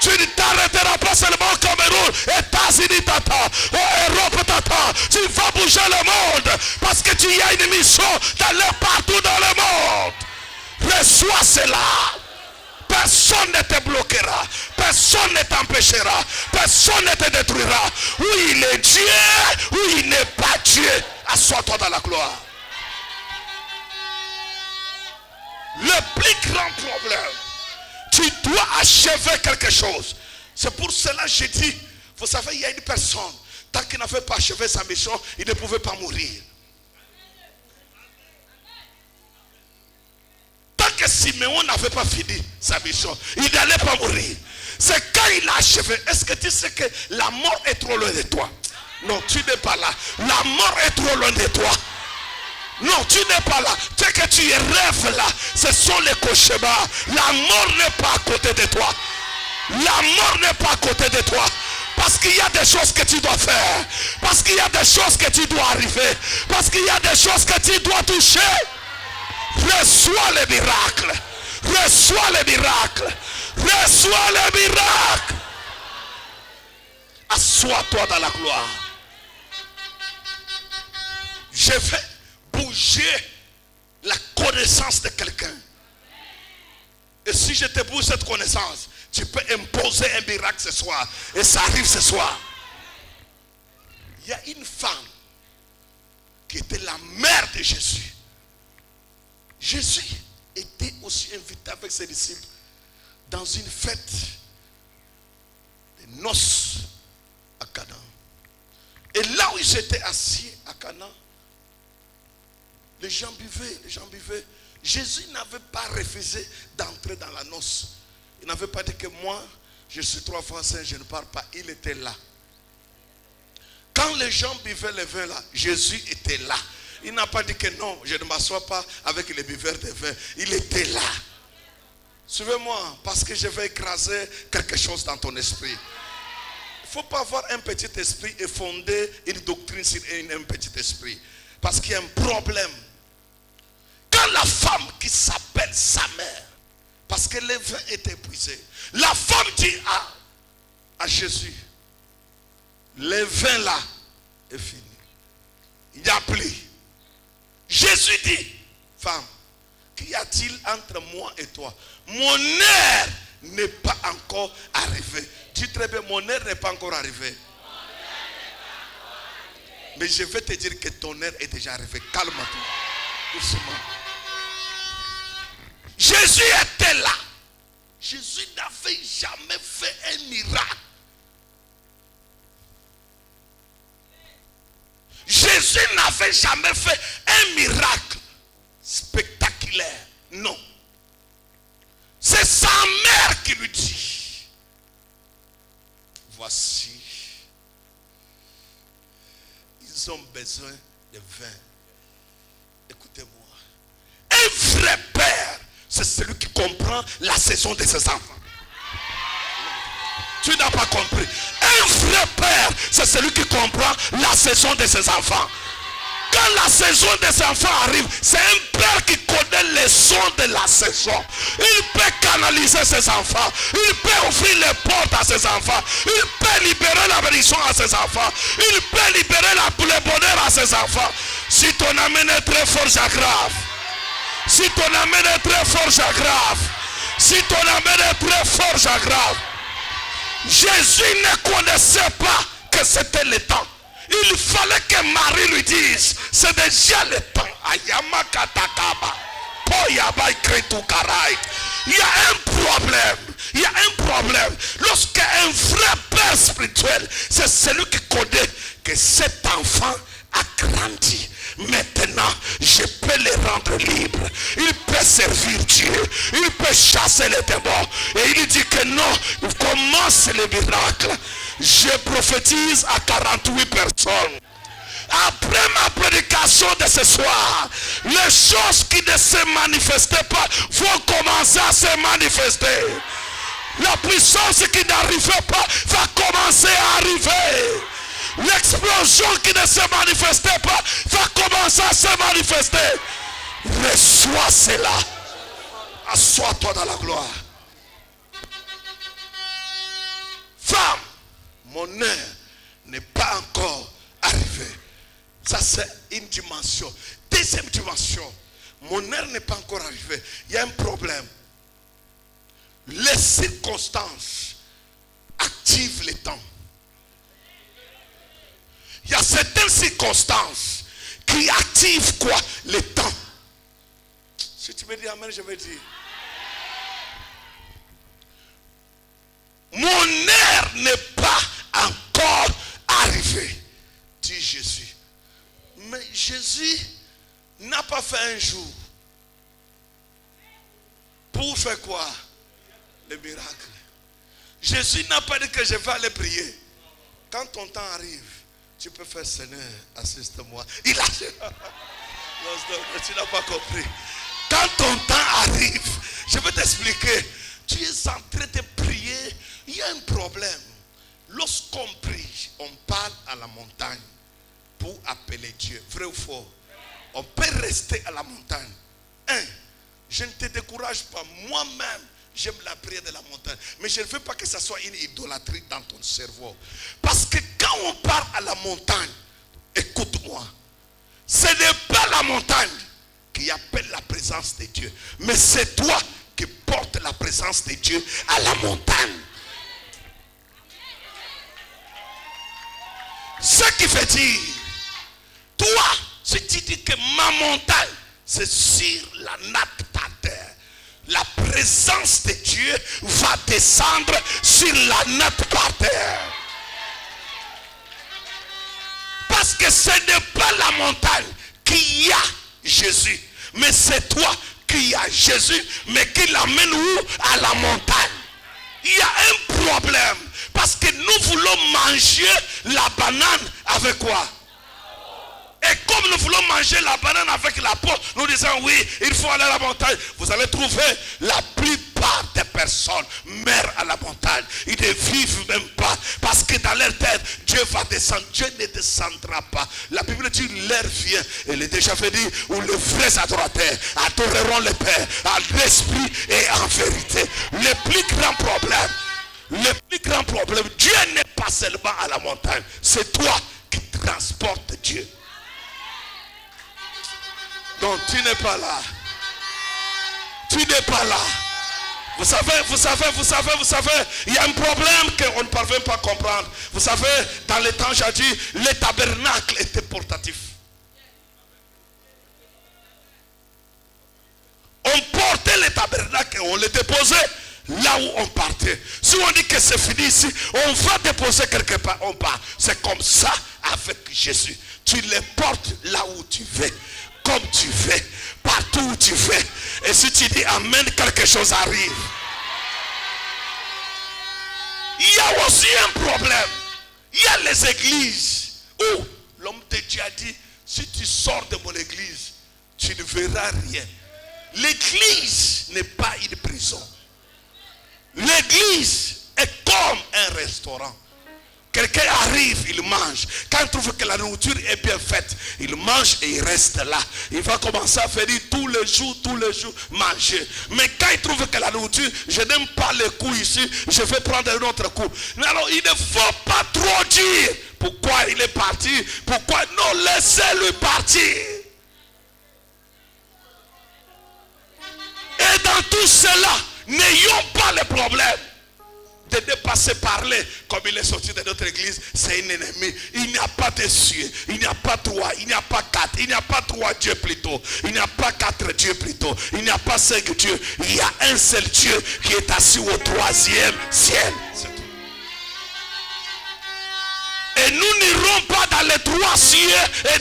Tu ne t'arrêteras pas seulement au Cameroun, États-Unis t'attend, Europe t'attend. Tu vas bouger le monde parce que tu y as une mission d'aller partout dans le monde. Reçois cela. Personne ne te bloquera. Personne ne t'empêchera. Personne ne te détruira. Ou il est Dieu, ou il n'est pas Dieu. Assois-toi dans la gloire. Le plus grand problème, tu dois achever quelque chose. C'est pour cela que je dis, vous savez, il y a une personne, tant qu'il n'avait pas achevé sa mission, il ne pouvait pas mourir. que Siméon n'avait pas fini sa mission, il n'allait pas mourir. C'est quand il a achevé. Est-ce que tu sais que la mort est trop loin de toi? Non, tu n'es pas là. La mort est trop loin de toi. Non, tu n'es pas là. Tu sais que tu rêves là. Ce sont les cauchemars. La mort n'est pas à côté de toi. La mort n'est pas à côté de toi. Parce qu'il y a des choses que tu dois faire. Parce qu'il y a des choses que tu dois arriver. Parce qu'il y a des choses que tu dois toucher. Reçois les miracles. Reçois les miracles. Reçois les miracles. Assois-toi dans la gloire. Je vais bouger la connaissance de quelqu'un. Et si je te bouge cette connaissance, tu peux imposer un miracle ce soir. Et ça arrive ce soir. Il y a une femme qui était la mère de Jésus. Jésus était aussi invité avec ses disciples dans une fête de noces à Cana. Et là où ils étaient assis à Cana, les gens buvaient. Jésus n'avait pas refusé d'entrer dans la noce. Il n'avait pas dit que moi, je suis 3 fois saint, je ne pars pas. Il était là. Quand les gens buvaient le vin là, Jésus était là. Il n'a pas dit que non, je ne m'assois pas avec les buveurs de vin. Il était là. Suivez-moi, parce que je vais écraser quelque chose dans ton esprit. Il ne faut pas avoir un petit esprit et fonder une doctrine sur un petit esprit. Parce qu'il y a un problème. Quand la femme qui s'appelle sa mère, parce que le vin était épuisé, la femme dit à Jésus, le vin là est fini. Il n'y a plus. Jésus dit, femme, qu'y a-t-il entre moi et toi? Mon heure n'est pas encore arrivée. Dis très bien, mon heure n'est pas encore arrivée. Mais je vais te dire que ton heure est déjà arrivée. Calme-toi. Doucement. Jésus était là. Jésus n'avait jamais fait un miracle. Jésus n'avait jamais fait un miracle spectaculaire. Non. C'est sa mère qui lui dit, voici, ils ont besoin de vin. Écoutez-moi. Un vrai père, c'est celui qui comprend la saison de ses enfants. Tu n'as pas compris. Un vrai père, c'est celui qui comprend la saison de ses enfants. Quand la saison des enfants arrive, c'est un père qui connaît les sons de la saison. Il peut canaliser ses enfants. Il peut ouvrir les portes à ses enfants. Il peut libérer la bénédiction à ses enfants. Il peut libérer le bonheur à ses enfants. Si ton amen est très fort, j'aggrave. Si ton amen est très fort, j'aggrave. Si ton amen est très fort, j'aggrave. Jésus ne connaissait pas que c'était le temps. Il fallait que Marie lui dise, c'est déjà le temps. Il y a un problème. Il y a un problème. Lorsqu'un vrai père spirituel, c'est celui qui connaît que cet enfant a grandi. Maintenant, je peux le rendre libre. Il peut servir Dieu. Il peut chasser les démons. Et il dit que non, il commence le miracle. Je prophétise à 48 personnes. Après ma prédication de ce soir, les choses qui ne se manifestaient pas vont commencer à se manifester. La puissance qui n'arrivait pas va commencer à arriver. L'explosion qui ne se manifestait pas va commencer à se manifester. Reçois cela. Assois-toi dans la gloire. Femme, mon heure n'est pas encore arrivée. Ça c'est une dimension. Deuxième dimension. Mon heure n'est pas encore arrivée. Il y a un problème. Les circonstances activent les temps. Il y a certaines circonstances qui activent quoi? Le temps. Si tu me dis amen, je vais dire. Mon heure n'est pas encore arrivée, dit Jésus. Mais Jésus n'a pas fait un jour. faire quoi? Le miracle. Jésus n'a pas dit que je vais aller prier. Quand ton temps arrive, tu peux faire Seigneur, assiste-moi. Il a... Non, tu n'as pas compris. Quand ton temps arrive, je vais t'expliquer. Tu es en train de prier, il y a un problème. Lorsqu'on prie, on parle à la montagne pour appeler Dieu. Vrai ou faux? On peut rester à la montagne. Je ne te décourage pas. Moi-même, j'aime la prière de la montagne. Mais je ne veux pas que ça soit une idolâtrie dans ton cerveau. Parce que quand on parle à la montagne, écoute-moi, ce n'est pas la montagne qui appelle la présence de Dieu. Mais c'est toi qui portes la présence de Dieu à la montagne. Ce qui veut dire, toi, si tu dis que ma montagne, c'est sur la nappe par terre, la présence de Dieu va descendre sur la nappe par terre. Parce que ce n'est pas la montagne qui a Jésus, mais c'est toi qui as Jésus, mais qui l'amène où? À la montagne. Il y a un problème, parce que nous voulons manger la banane avec quoi? Et comme nous voulons manger la banane avec la peau, nous disons oui, il faut aller à la montagne. Vous allez trouver la plupart des personnes meurent à la montagne. Ils ne vivent même pas. Parce que dans leur tête, Dieu va descendre. Dieu ne descendra pas. La Bible dit l'heure vient. Elle est déjà venue où les vrais adorateurs adoreront le Père en esprit et en vérité. Le plus grand problème, Dieu n'est pas seulement à la montagne. C'est toi qui transportes Dieu. Donc tu n'es pas là. Tu n'es pas là. Vous savez, il y a un problème qu'on ne parvient pas à comprendre. Vous savez, dans les temps jadis, les tabernacles étaient portatifs. On portait les tabernacles et on les déposait là où on partait. Si on dit que c'est fini ici, on va déposer quelque part, on part. C'est comme ça avec Jésus. Tu les portes là où tu veux. Comme tu veux, partout où tu veux. Et si tu dis amen, quelque chose arrive. Il y a aussi un problème. Il y a les églises où l'homme de Dieu a dit, si tu sors de mon église, tu ne verras rien. L'église n'est pas une prison. L'église est comme un restaurant. Quelqu'un arrive, il mange. Quand il trouve que la nourriture est bien faite, il mange et il reste là. Il va commencer à faire tous les jours, manger. Mais quand il trouve que la nourriture, je n'aime pas les coups ici, je vais prendre un autre coup. Alors il ne faut pas trop dire pourquoi il est parti. Pourquoi non, laissez-le partir. Et dans tout cela, n'ayons pas le problème de ne pas se parler comme il est sorti de notre église. C'est un ennemi. Il n'y a pas de cieux, il n'y a pas trois, il n'y a pas quatre, il n'y a pas trois dieux plutôt, il n'y a pas quatre dieux plutôt, il n'y a pas cinq dieux. Il y a un seul Dieu qui est assis au troisième ciel. C'est tout. Et nous n'irons pas dans les trois cieux et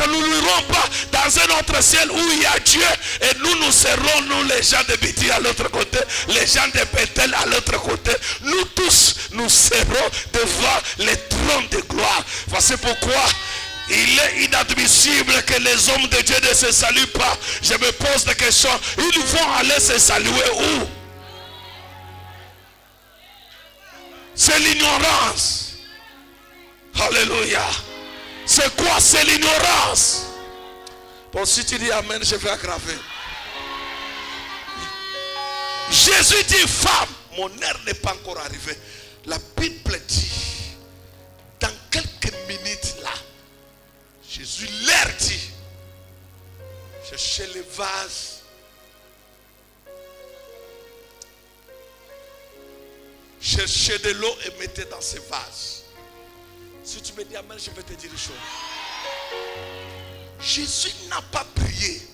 nous n'irons pas dans un autre ciel où il y a Dieu. Et nous serons, nous les gens de Bidi à l'autre côté, les gens de Bethel à l'autre côté. Nous tous, nous serons devant les trônes de gloire. Voici pourquoi il est inadmissible que les hommes de Dieu ne se saluent pas. Je me pose des questions. Ils vont aller se saluer où? C'est l'ignorance. Alléluia. C'est quoi? C'est l'ignorance. Bon, si tu dis amen, je vais aggraver. Jésus dit, femme, mon heure n'est pas encore arrivée. La Bible dit, dans quelques minutes là, Jésus leur dit, cherchez les vases. Cherchez de l'eau et mettez dans ces vases. Si tu me dis amen, je vais te dire une chose. Jésus n'a pas prié.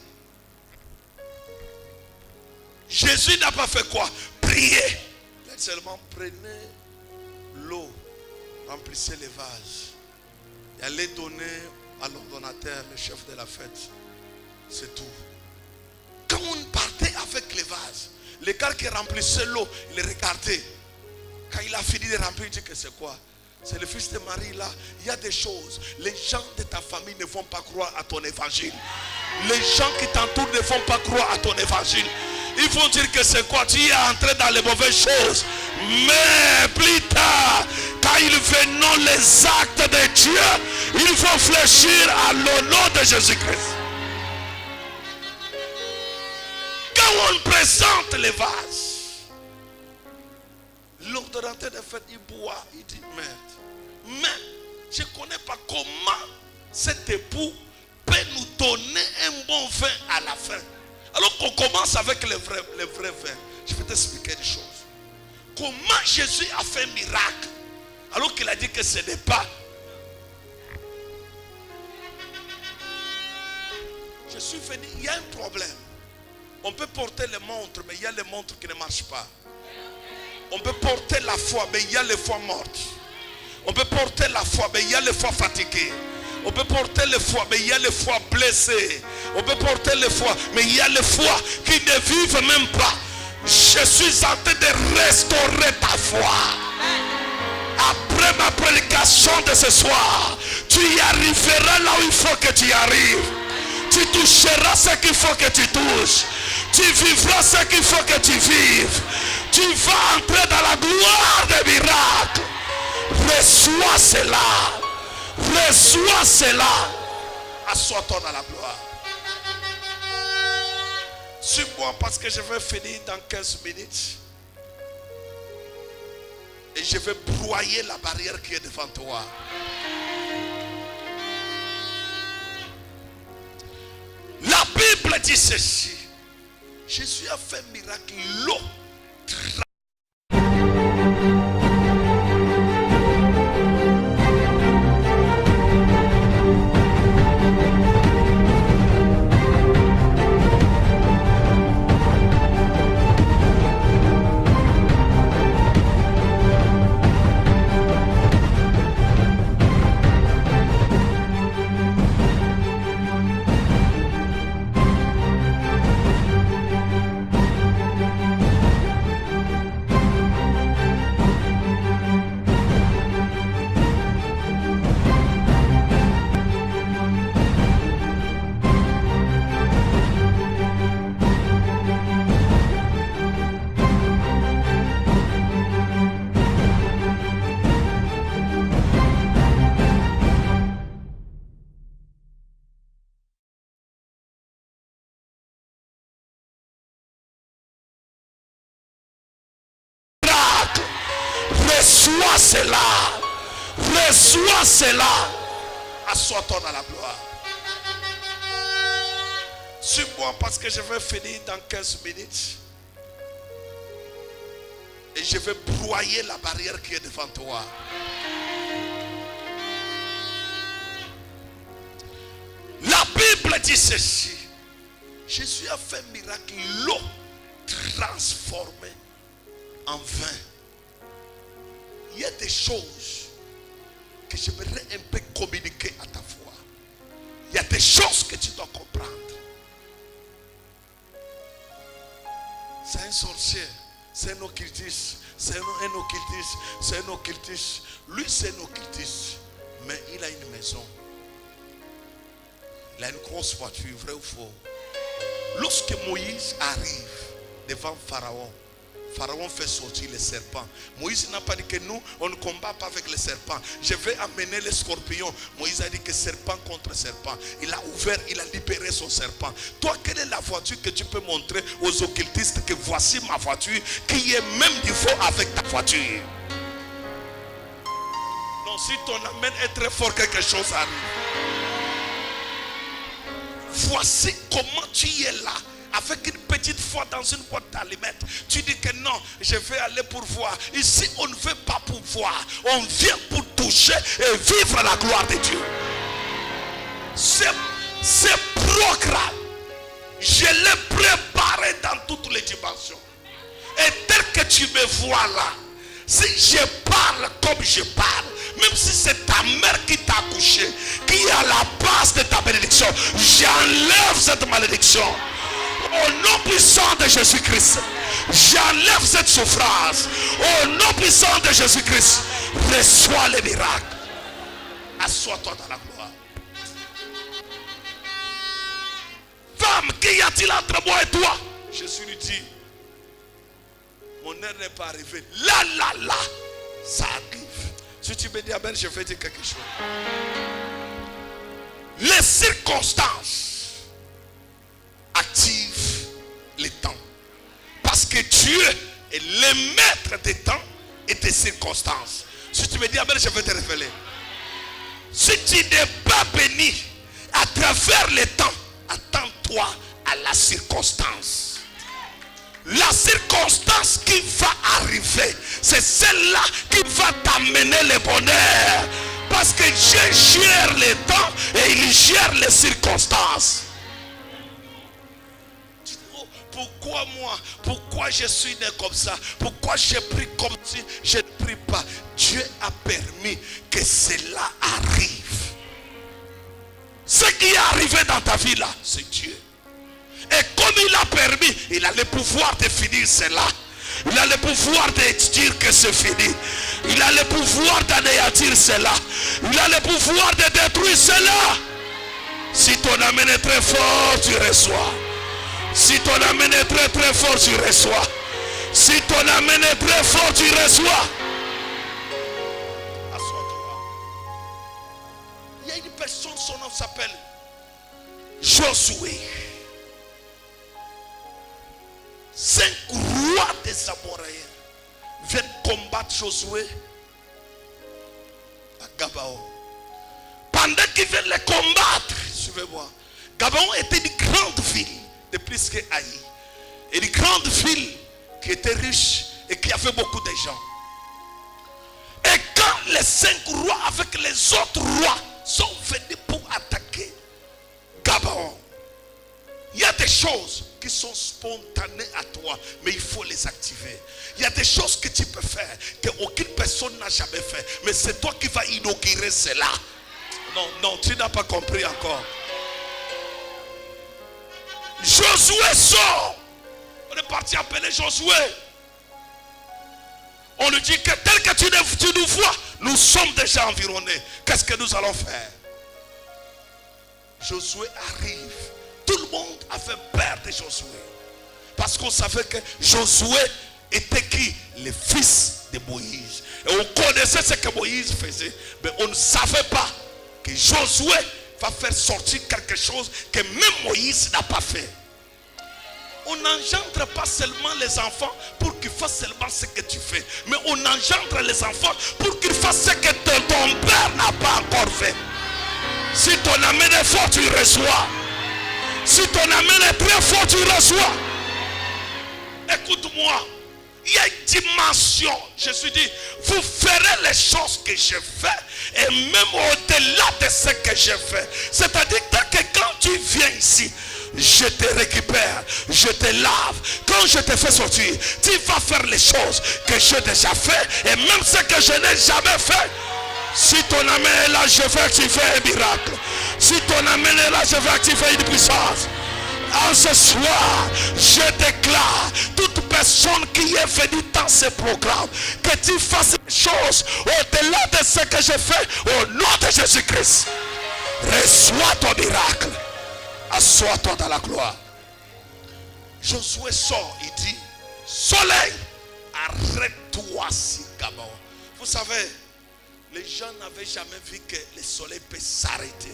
Jésus n'a pas fait quoi? Prier. Il seulement prenez l'eau, remplissez les vases et allez donner à l'ordonnateur, le chef de la fête. C'est tout. Quand on partait avec les vases Les gars qui remplissaient l'eau, il les regardait. Quand il a fini de remplir, il dit que c'est quoi? C'est le fils de Marie là. Il y a des choses. Les gens de ta famille ne vont pas croire à ton évangile. Les gens qui t'entourent ne vont pas croire à ton évangile. Ils vont dire que c'est quoi? Tu es entré dans les mauvaises choses. Mais plus tard, quand ils verront les actes de Dieu, ils vont fléchir à l'honneur de Jésus-Christ. Quand on présente les vases, l'ordonnateur de fête, il boit, il dit mais je ne connais pas comment cet époux peut nous donner un bon vin à la fin. Alors qu'on commence avec le vrai vin. Je vais t'expliquer des choses. Comment Jésus a fait un miracle alors qu'il a dit que ce n'est pas. Je suis venu, il y a un problème. On peut porter les montres, mais il y a les montres qui ne marchent pas. On peut porter la foi, mais il y a les foi mortes. On peut porter la foi, mais il y a les foi fatiguées. On peut porter les foi, mais il y a les foi blessées. On peut porter les foi, mais il y a les foi qui ne vivent même pas. Je suis en train de restaurer ta foi. Après ma prédication de ce soir, tu y arriveras là où il faut que tu y arrives. Tu toucheras ce qu'il faut que tu touches. Tu vivras ce qu'il faut que tu vives. Tu vas entrer dans la gloire des miracles. Reçois cela. Reçois cela. Assois-toi dans la gloire. Suis-moi parce que je vais finir dans 15 minutes. Et je vais broyer la barrière qui est devant toi. La Bible dit ceci. Jésus a fait un miracle. L'eau. Reçois cela. Reçois cela. Assois-toi dans la gloire. Suis-moi parce que je vais finir dans 15 minutes. Et je vais broyer la barrière qui est devant toi. La Bible dit ceci. Jésus a fait un miracle. L'eau transformée en vin. Il y a des choses que j'aimerais un peu communiquer à ta foi. Il y a des choses que tu dois comprendre. C'est un sorcier, c'est un occultiste, c'est un occultiste, c'est un occultiste. Lui c'est un occultiste, mais il a une maison. Il a une grosse voiture, vrai ou faux. Lorsque Moïse arrive devant Pharaon, Pharaon fait sortir les serpents. Moïse n'a pas dit que nous, on ne combat pas avec les serpents. Je vais amener les scorpions. Moïse a dit que serpent contre serpent. Il a ouvert, il a libéré son serpent. Toi, quelle est la voiture que tu peux montrer aux occultistes que voici ma voiture qui est même niveau avec ta voiture? Non, si ton amène est très fort, quelque chose arrive. Voici comment tu es là. Avec une petite foi dans une boîte d'allumettes. Tu dis que non, je vais aller pour voir. Ici, on ne veut pas pour voir. On vient pour toucher et vivre la gloire de Dieu. Ce programme, je l'ai préparé dans toutes les dimensions. Et tel que tu me vois là, si je parle comme je parle, même si c'est ta mère qui t'a accouché, qui est à la base de ta bénédiction, j'enlève cette malédiction. Au nom puissant de Jésus-Christ, j'enlève cette souffrance. Au nom puissant de Jésus-Christ, reçois les miracles. Assois-toi dans la gloire. Femme, qu'y a-t-il entre moi et toi? Jésus lui dit, mon heure n'est pas arrivée. Là, ça arrive. Si tu me dis amen, je vais dire quelque chose. Les circonstances activent les temps. Parce que Dieu est le maître des temps et des circonstances. Si tu me dis amen, je vais te révéler. Si tu n'es pas béni à travers les temps, attends-toi à la circonstance. La circonstance qui va arriver, c'est celle-là qui va t'amener le bonheur. Parce que Dieu gère les temps et il gère les circonstances. Pourquoi moi? Pourquoi je suis né comme ça? Pourquoi j'ai pris comme si je ne prie pas? Dieu a permis que cela arrive. Ce qui est arrivé dans ta vie là, c'est Dieu. Et comme il a permis, il a le pouvoir de finir cela. Il a le pouvoir de dire que c'est fini. Il a le pouvoir d'anéantir cela. Il a le pouvoir de détruire cela. Si ton amen est très fort, tu reçois. Si ton amen est très très fort, tu reçois. Si ton amen est très fort, tu reçois. Assois-toi. Il y a une personne, son nom s'appelle Josué. 5 rois des Amoréens viennent combattre Josué à Gabaon. Pendant qu'ils viennent les combattre, suivez-moi, Gabaon était une grande ville de plus que Haï. Et une grande ville qui était riche et qui avait beaucoup de gens. Et quand les 5 rois avec les autres rois sont venus pour attaquer Gabaon, il y a des choses qui sont spontanées à toi, mais il faut les activer. Il y a des choses que tu peux faire qu'aucune personne n'a jamais fait, mais c'est toi qui vas inaugurer cela. Non, tu n'as pas compris encore. Josué sort. On est parti appeler Josué. On lui dit que tel que tu nous vois, nous sommes déjà environnés. Qu'est-ce que nous allons faire? Josué arrive. Tout le monde avait peur de Josué. Parce qu'on savait que Josué était qui? Le fils de Moïse. Et on connaissait ce que Moïse faisait. Mais on ne savait pas que Josué va faire sortir quelque chose que même Moïse n'a pas fait. On n'engendre pas seulement les enfants pour qu'ils fassent seulement ce que tu fais. Mais on engendre les enfants pour qu'ils fassent ce que ton père n'a pas encore fait. Si ton amen est fort, tu reçois. Si ton amen est très fort, tu reçois. Écoute-moi. Il y a une dimension. Je suis dit, vous ferez les choses que je fais. Et même au-delà de ce que je fais. C'est-à-dire que quand tu viens ici, je te récupère, je te lave. Quand je te fais sortir, tu vas faire les choses que j'ai déjà fait. Et même ce que je n'ai jamais fait. Si ton amen est là, je vais activer un miracle. Si ton amen est là, je vais activer une puissance. En ce soir, je déclare toute personne qui est venue dans ce programme, que tu fasses les choses au-delà de ce que je fais au nom de Jésus-Christ. Reçois ton miracle. Assois-toi dans la gloire. Josué sort, il dit, soleil, arrête-toi si Gabaon. Vous savez, les gens n'avaient jamais vu que le soleil peut s'arrêter.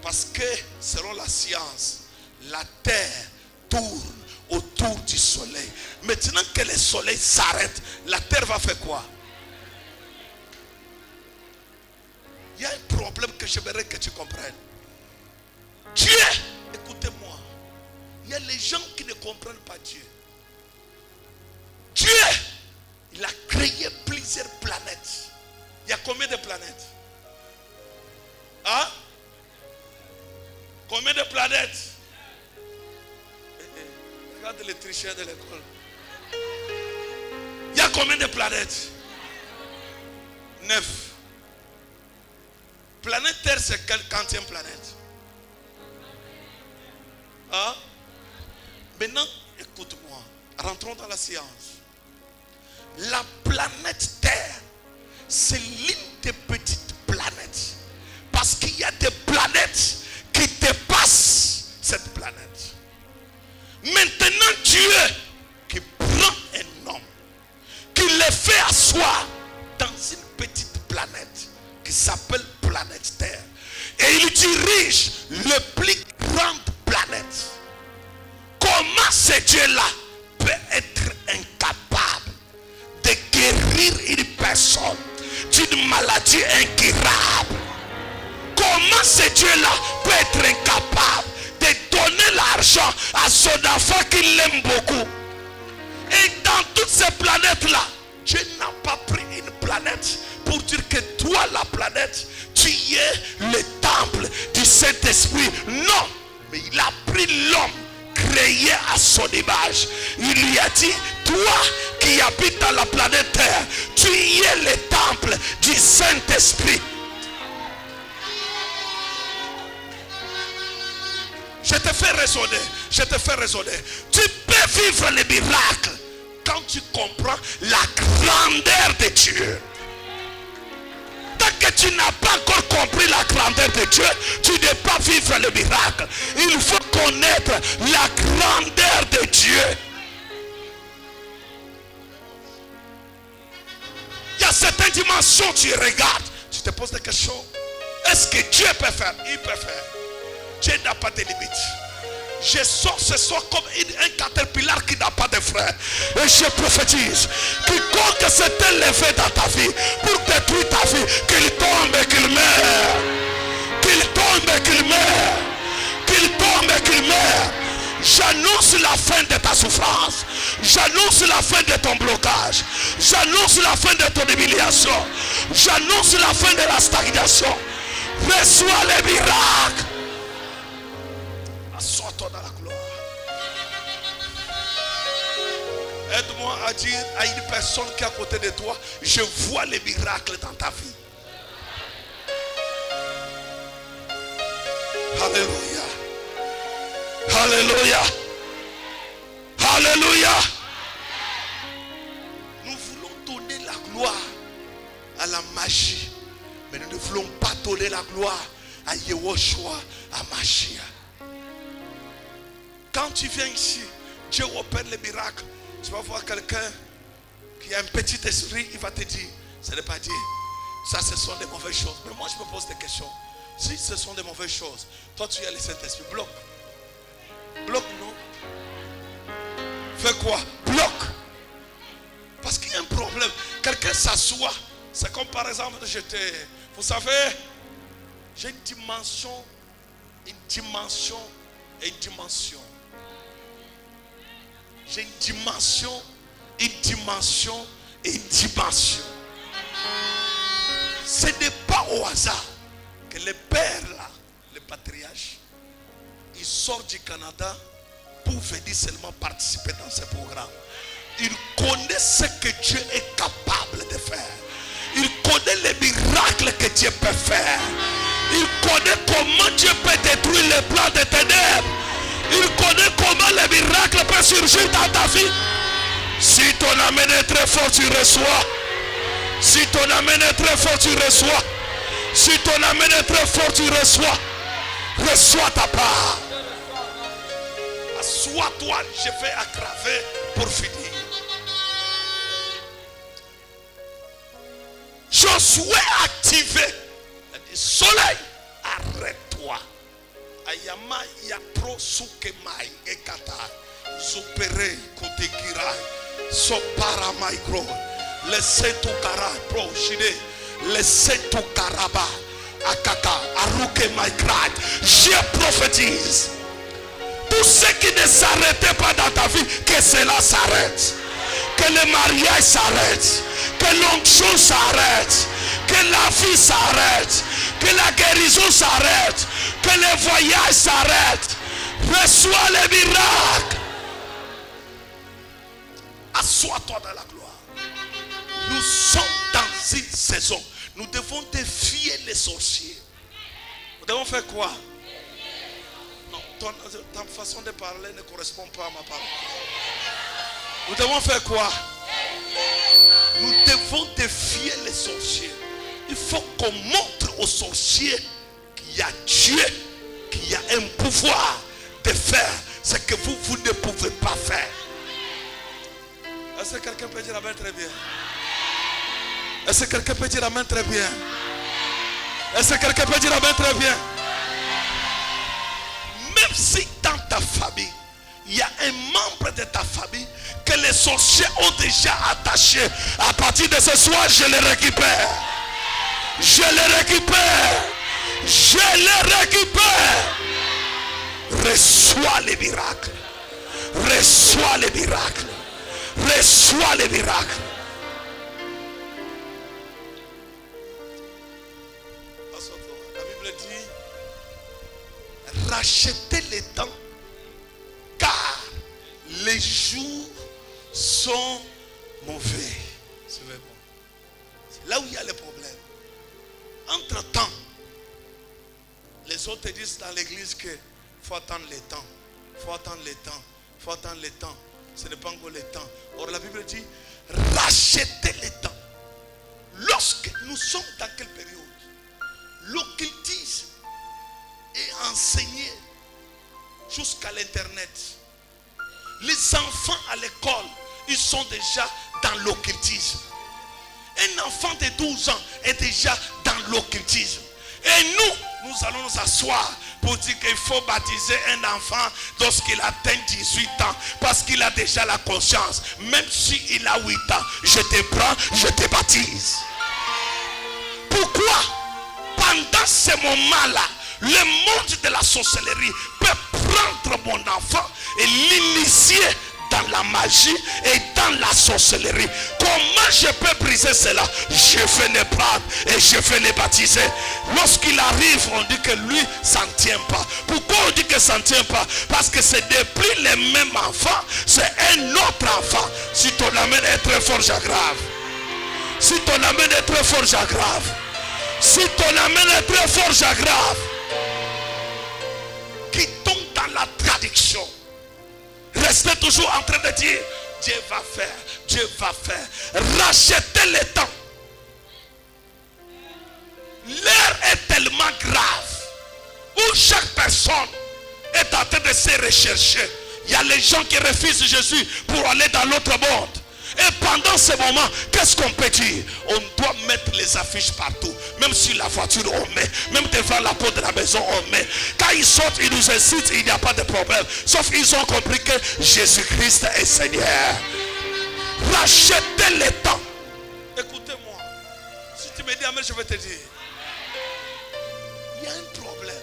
Parce que selon la science, la terre tourne autour du soleil. Maintenant que le soleil s'arrête, la terre va faire quoi? Il y a un problème que j'aimerais que tu comprennes. Dieu, écoutez-moi, il y a les gens qui ne comprennent pas Dieu. Dieu, il a créé plusieurs planètes. Il y a combien de planètes? Hein? Combien de planètes? Regarde les tricheurs de l'école. Il y a combien de planètes? 9. Planète Terre, c'est quelle quantième planète? Hein? Maintenant, écoute-moi. Rentrons dans la science. La planète Terre, c'est l'une des petites planètes. Parce qu'il y a des planètes qui dépassent cette planète. Maintenant, Dieu qui prend un homme, qui le fait asseoir dans une petite planète qui s'appelle planète Terre. Et il dirige le plus grande planète. Comment ce Dieu-là peut être incapable de guérir une personne d'une maladie incurable? Comment ce Dieu-là peut être incapable de donner l'argent à son enfant qui l'aime beaucoup? Et dans toutes ces planètes-là, Dieu n'a pas pris une planète pour dire que toi, la planète, tu es le temple du Saint-Esprit. Non, mais il a pris l'homme créé à son image. Il lui a dit, toi qui habites dans la planète Terre, tu es le temple du Saint-Esprit. Je te fais raisonner, je te fais raisonner. Tu peux vivre les miracles quand tu comprends la grandeur de Dieu. Tant que tu n'as pas encore compris la grandeur de Dieu, tu ne peux pas vivre le miracle. Il faut connaître la grandeur de Dieu. Il y a certaines dimensions, tu regardes, tu te poses des questions. Est-ce que Dieu peut faire? Il peut faire. Dieu n'a pas de limite. Je sors ce soir comme un caterpillar qui n'a pas de frein. Et je prophétise, quiconque s'est élevé dans ta vie pour détruire ta vie, qu'il tombe et qu'il meurt. Qu'il tombe et qu'il meurt. Qu'il tombe et qu'il meurt. J'annonce la fin de ta souffrance. J'annonce la fin de ton blocage. J'annonce la fin de ton humiliation. J'annonce la fin de la stagnation. Reçois les miracles. Assois-toi dans la gloire. Aide-moi à dire à une personne qui est à côté de toi, je vois les miracles dans ta vie. Alléluia. Alléluia. Alléluia. Nous voulons donner la gloire à la magie, mais nous ne voulons pas donner la gloire à Yehoshua, à Mashiach. Quand tu viens ici, Dieu opère les miracles. Tu vas voir quelqu'un qui a un petit esprit, il va te dire, ce n'est pas Dieu. Ça, ce sont des mauvaises choses. Mais moi, je me pose des questions. Si ce sont des mauvaises choses, toi, tu as le Saint-Esprit. Bloque. Bloque, non? Fais quoi? Bloque. Parce qu'il y a un problème. Quelqu'un s'assoit. C'est comme par exemple, vous savez, j'ai une dimension et une dimension. J'ai une dimension et une dimension. Ce n'est pas au hasard que le père là, le patriarche, il sort du Canada pour venir seulement participer dans ce programme. Il connaît ce que Dieu est capable de faire. Il connaît les miracles que Dieu peut faire. Il connaît comment Dieu peut détruire les plans des ténèbres. Il connaît comment les miracles peuvent surgir dans ta vie. Si ton amen est très fort, tu reçois. Si ton amen est très fort, tu reçois. Si ton amen est très fort, tu reçois. Reçois ta part. Assois-toi, je vais aggraver pour finir. Josué activé. Il dit, soleil, arrête-toi. Ayama yapro sukemai ekata supere kotekirai sopara maikro laissez tout kara pro shide laissez tout karaba akaka aruke maikrat. Je prophétise tout ce qui ne s'arrêtait pas dans ta vie, que cela s'arrête, que le mariage s'arrête, que l'onction s'arrête, que la vie s'arrête, que la guérison s'arrête, que le voyage s'arrête. Reçois les miracles. Assois-toi dans la gloire. Nous sommes dans une saison. Nous devons défier les sorciers. Nous devons faire quoi? Non, ta façon de parler ne correspond pas à ma parole. Nous devons faire quoi? Nous devons défier les sorciers. Il faut qu'on montre aux sorciers qu'il y a Dieu, qu'il y a un pouvoir de faire ce que vous ne pouvez pas faire. Est-ce que quelqu'un peut dire amen très bien? Est-ce que quelqu'un peut dire amen très bien? Est-ce que quelqu'un peut dire amen très bien? Même si dans ta famille, il y a un membre de ta famille que les sorciers ont déjà attaché, à partir de ce soir, je les récupère. Je les récupère. Je les récupère. Reçois les miracles. Reçois les miracles. Reçois les miracles. La Bible dit, rachetez les temps, car les jours sont mauvais. C'est vrai. C'est là où il y a le problème. Entre-temps, les autres disent dans l'église qu'il faut attendre les temps. Il faut attendre les temps. Il faut attendre les temps. Ce n'est pas encore le temps. Or la Bible dit, rachetez les temps. Lorsque nous sommes dans quelle période? L'occultisme est enseigné jusqu'à l'internet. Les enfants à l'école, ils sont déjà dans l'occultisme. Un enfant de 12 ans est déjà dans l'occultisme. Et nous allons nous asseoir pour dire qu'il faut baptiser un enfant lorsqu'il atteint 18 ans. Parce qu'il a déjà la conscience. Même s'il a 8 ans, je te prends, je te baptise. Pourquoi? Pendant ce moment-là, le monde de la sorcellerie peut prendre mon enfant et l'initier dans la magie et dans la sorcellerie. Comment je peux briser cela? Je vais le prendre et je vais le baptiser. Lorsqu'il arrive, on dit que lui, ça ne tient pas. Pourquoi on dit que ça ne tient pas? Parce que c'est depuis le même enfant, c'est un autre enfant. Si ton amène est très fort, j'aggrave. Si ton amène est très fort, j'aggrave. Si ton amène est très fort, j'aggrave. Qui tombe dans la traduction. Restez toujours en train de dire, Dieu va faire, Dieu va faire. Rachetez le temps. L'heure est tellement grave où chaque personne est en train de se rechercher. Il y a les gens qui refusent Jésus pour aller dans l'autre monde. Et pendant ce moment, qu'est-ce qu'on peut dire? On doit mettre les affiches partout. Même sur la voiture, on met. Même devant la porte de la maison, on met. Quand ils sortent, ils nous incitent, il n'y a pas de problème. Sauf qu'ils ont compris que Jésus-Christ est Seigneur. Rachetez le temps. Écoutez-moi. Si tu me dis amen, je vais te dire. Il y a un problème.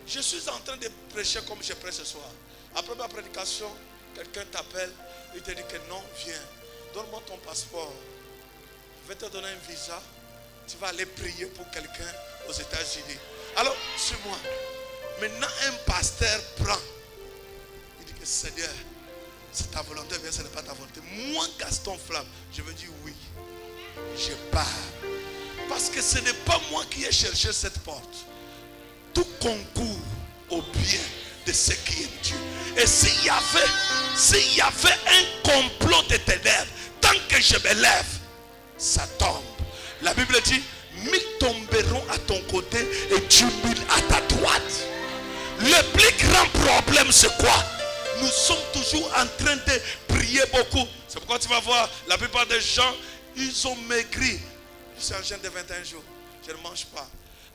Je suis en train de prêcher comme je prêche ce soir. Après ma prédication, quelqu'un t'appelle. Il te dit que non, viens, donne-moi ton passeport. Je vais te donner un visa. Tu vas aller prier pour quelqu'un aux États-Unis. Alors, suis-moi. Maintenant, un pasteur prend. Il dit que Seigneur, c'est ta volonté, bien ce n'est pas ta volonté. Moi, Gaston Flamme, je veux dire oui. Je pars. Parce que ce n'est pas moi qui ai cherché cette porte. Tout concourt au bien de ce qui est Dieu. Et s'il y avait un complot de ténèbres, tant que je me lève, ça tombe. La Bible dit, 1000 tomberont à ton côté et 10 000 à ta droite. Le plus grand problème, c'est quoi? Nous sommes toujours en train de prier beaucoup. C'est pourquoi tu vas voir, la plupart des gens, ils ont maigri. Je suis en jeûne de 21 jours. Je ne mange pas.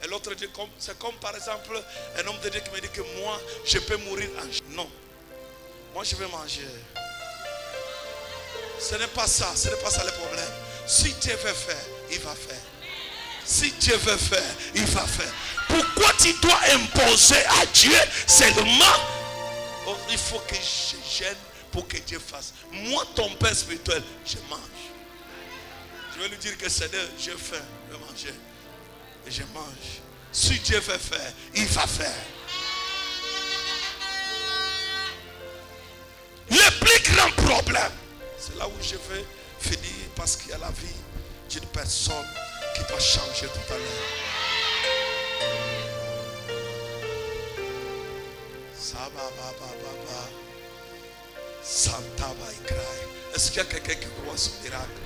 Et l'autre dit, c'est comme par exemple, un homme de Dieu qui me dit que moi, je peux mourir en jeûne. Non. Moi, je vais manger. Ce n'est pas ça. Ce n'est pas ça le problème. Si Dieu veut faire, il va faire. Si Dieu veut faire, il va faire. Pourquoi tu dois imposer à Dieu seulement? Oh, il faut que je gêne pour que Dieu fasse. Moi, ton père spirituel, je mange. Je vais lui dire que Seigneur, j'ai faim, je vais manger. Et je mange. Si Dieu veut faire, il va faire. Le plus grand problème, c'est là où je vais finir, parce qu'il y a la vie d'une personne qui doit changer tout à l'heure. Est-ce qu'il y a quelqu'un qui croit ce miracle?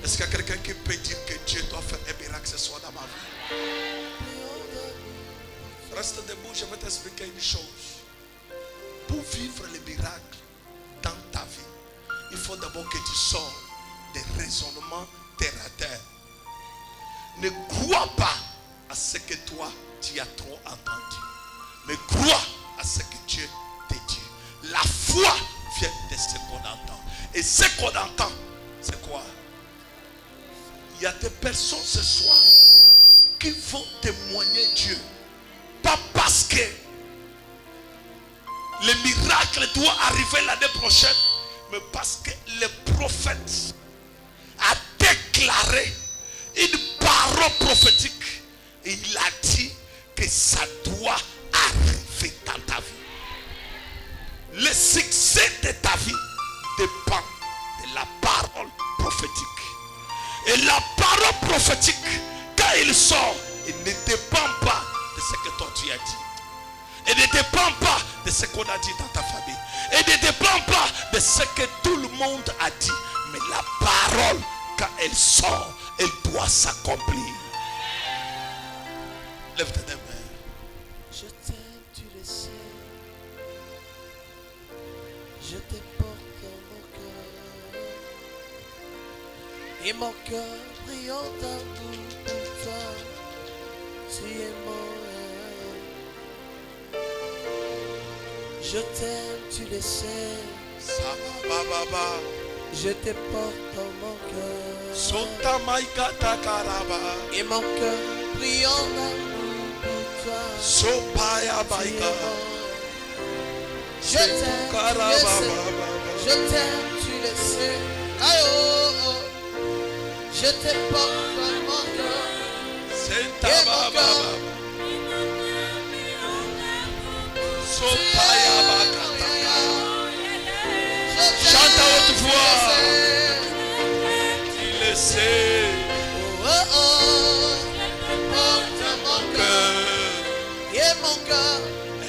Est-ce qu'il y a quelqu'un qui peut dire que Dieu doit faire un miracle ce soir dans ma vie? Reste debout, je vais t'expliquer une chose. Pour vivre le miracle dans ta vie, il faut d'abord que tu sors des raisonnements terre à terre. Ne crois pas à ce que toi tu as trop entendu, mais crois à ce que Dieu te dit. La foi vient de ce qu'on entend. Et ce qu'on entend, c'est quoi? Il y a des personnes ce soir qui vont témoigner Dieu. Pas parce que le miracle doit arriver l'année prochaine, mais parce que le prophète a déclaré une parole prophétique. Et il a dit que ça doit arriver dans ta vie. Le succès de ta vie dépend de la parole prophétique. Et la parole prophétique, quand il sort, il ne dépend pas de ce que toi tu as dit. Il ne dépend pas de ce qu'on a dit dans ta famille. Il ne dépend pas de ce que tout le monde a dit. Mais la parole, quand elle sort, elle doit s'accomplir. Lève tes mains. Je t'aime, tu le sais. Je te porte dans mon cœur. Et mon cœur brille en d'amour pour toi. Tu es mon rêve. Je t'aime, tu le sais. Je te porte dans mon cœur. Et mon cœur brille en d'amour pour toi. Tu es mon rêve. Je t'aime, tu le sais. Je t'aime, tu le sais. Aïe, oh, oh. Je te porte dans mon cœur. Et mon cœur. Chante à haute voix. Tu le sais. Oh, oh, oh. Porte dans mon cœur. Et mon cœur.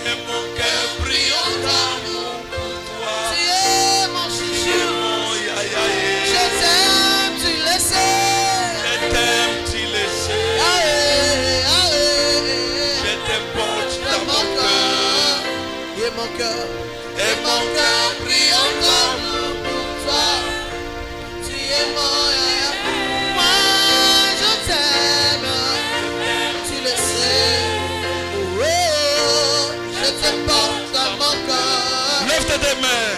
Et mon cœur brille en d'amour pour toi. Tu es mon chouchou. Oh, ya, ya, ya. Je t'aime, tu le sais. Je t'aime, tu le sais. Allez, allez. Je te porte Dans dans mon mon cœur. cœur. Et mon cœur. Et mon cœur brille en d'amour pour toi. Tu es mon rêve. Moi, je t'aime. Tu le sais. Oh, oh, je te porte dans mon cœur. Lève tes mains.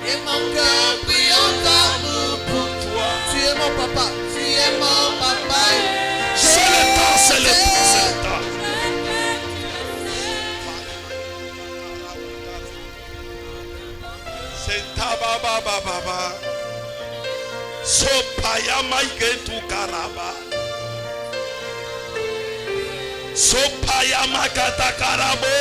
Et mon cœur brille en d'amour pour toi. Tu es mon papa. Tu es mon papa. C'est le temps, c'est le temps, c'est le temps. C'est ta baba baba. Sopaya maike tu karaba. Sopaya makata karabo.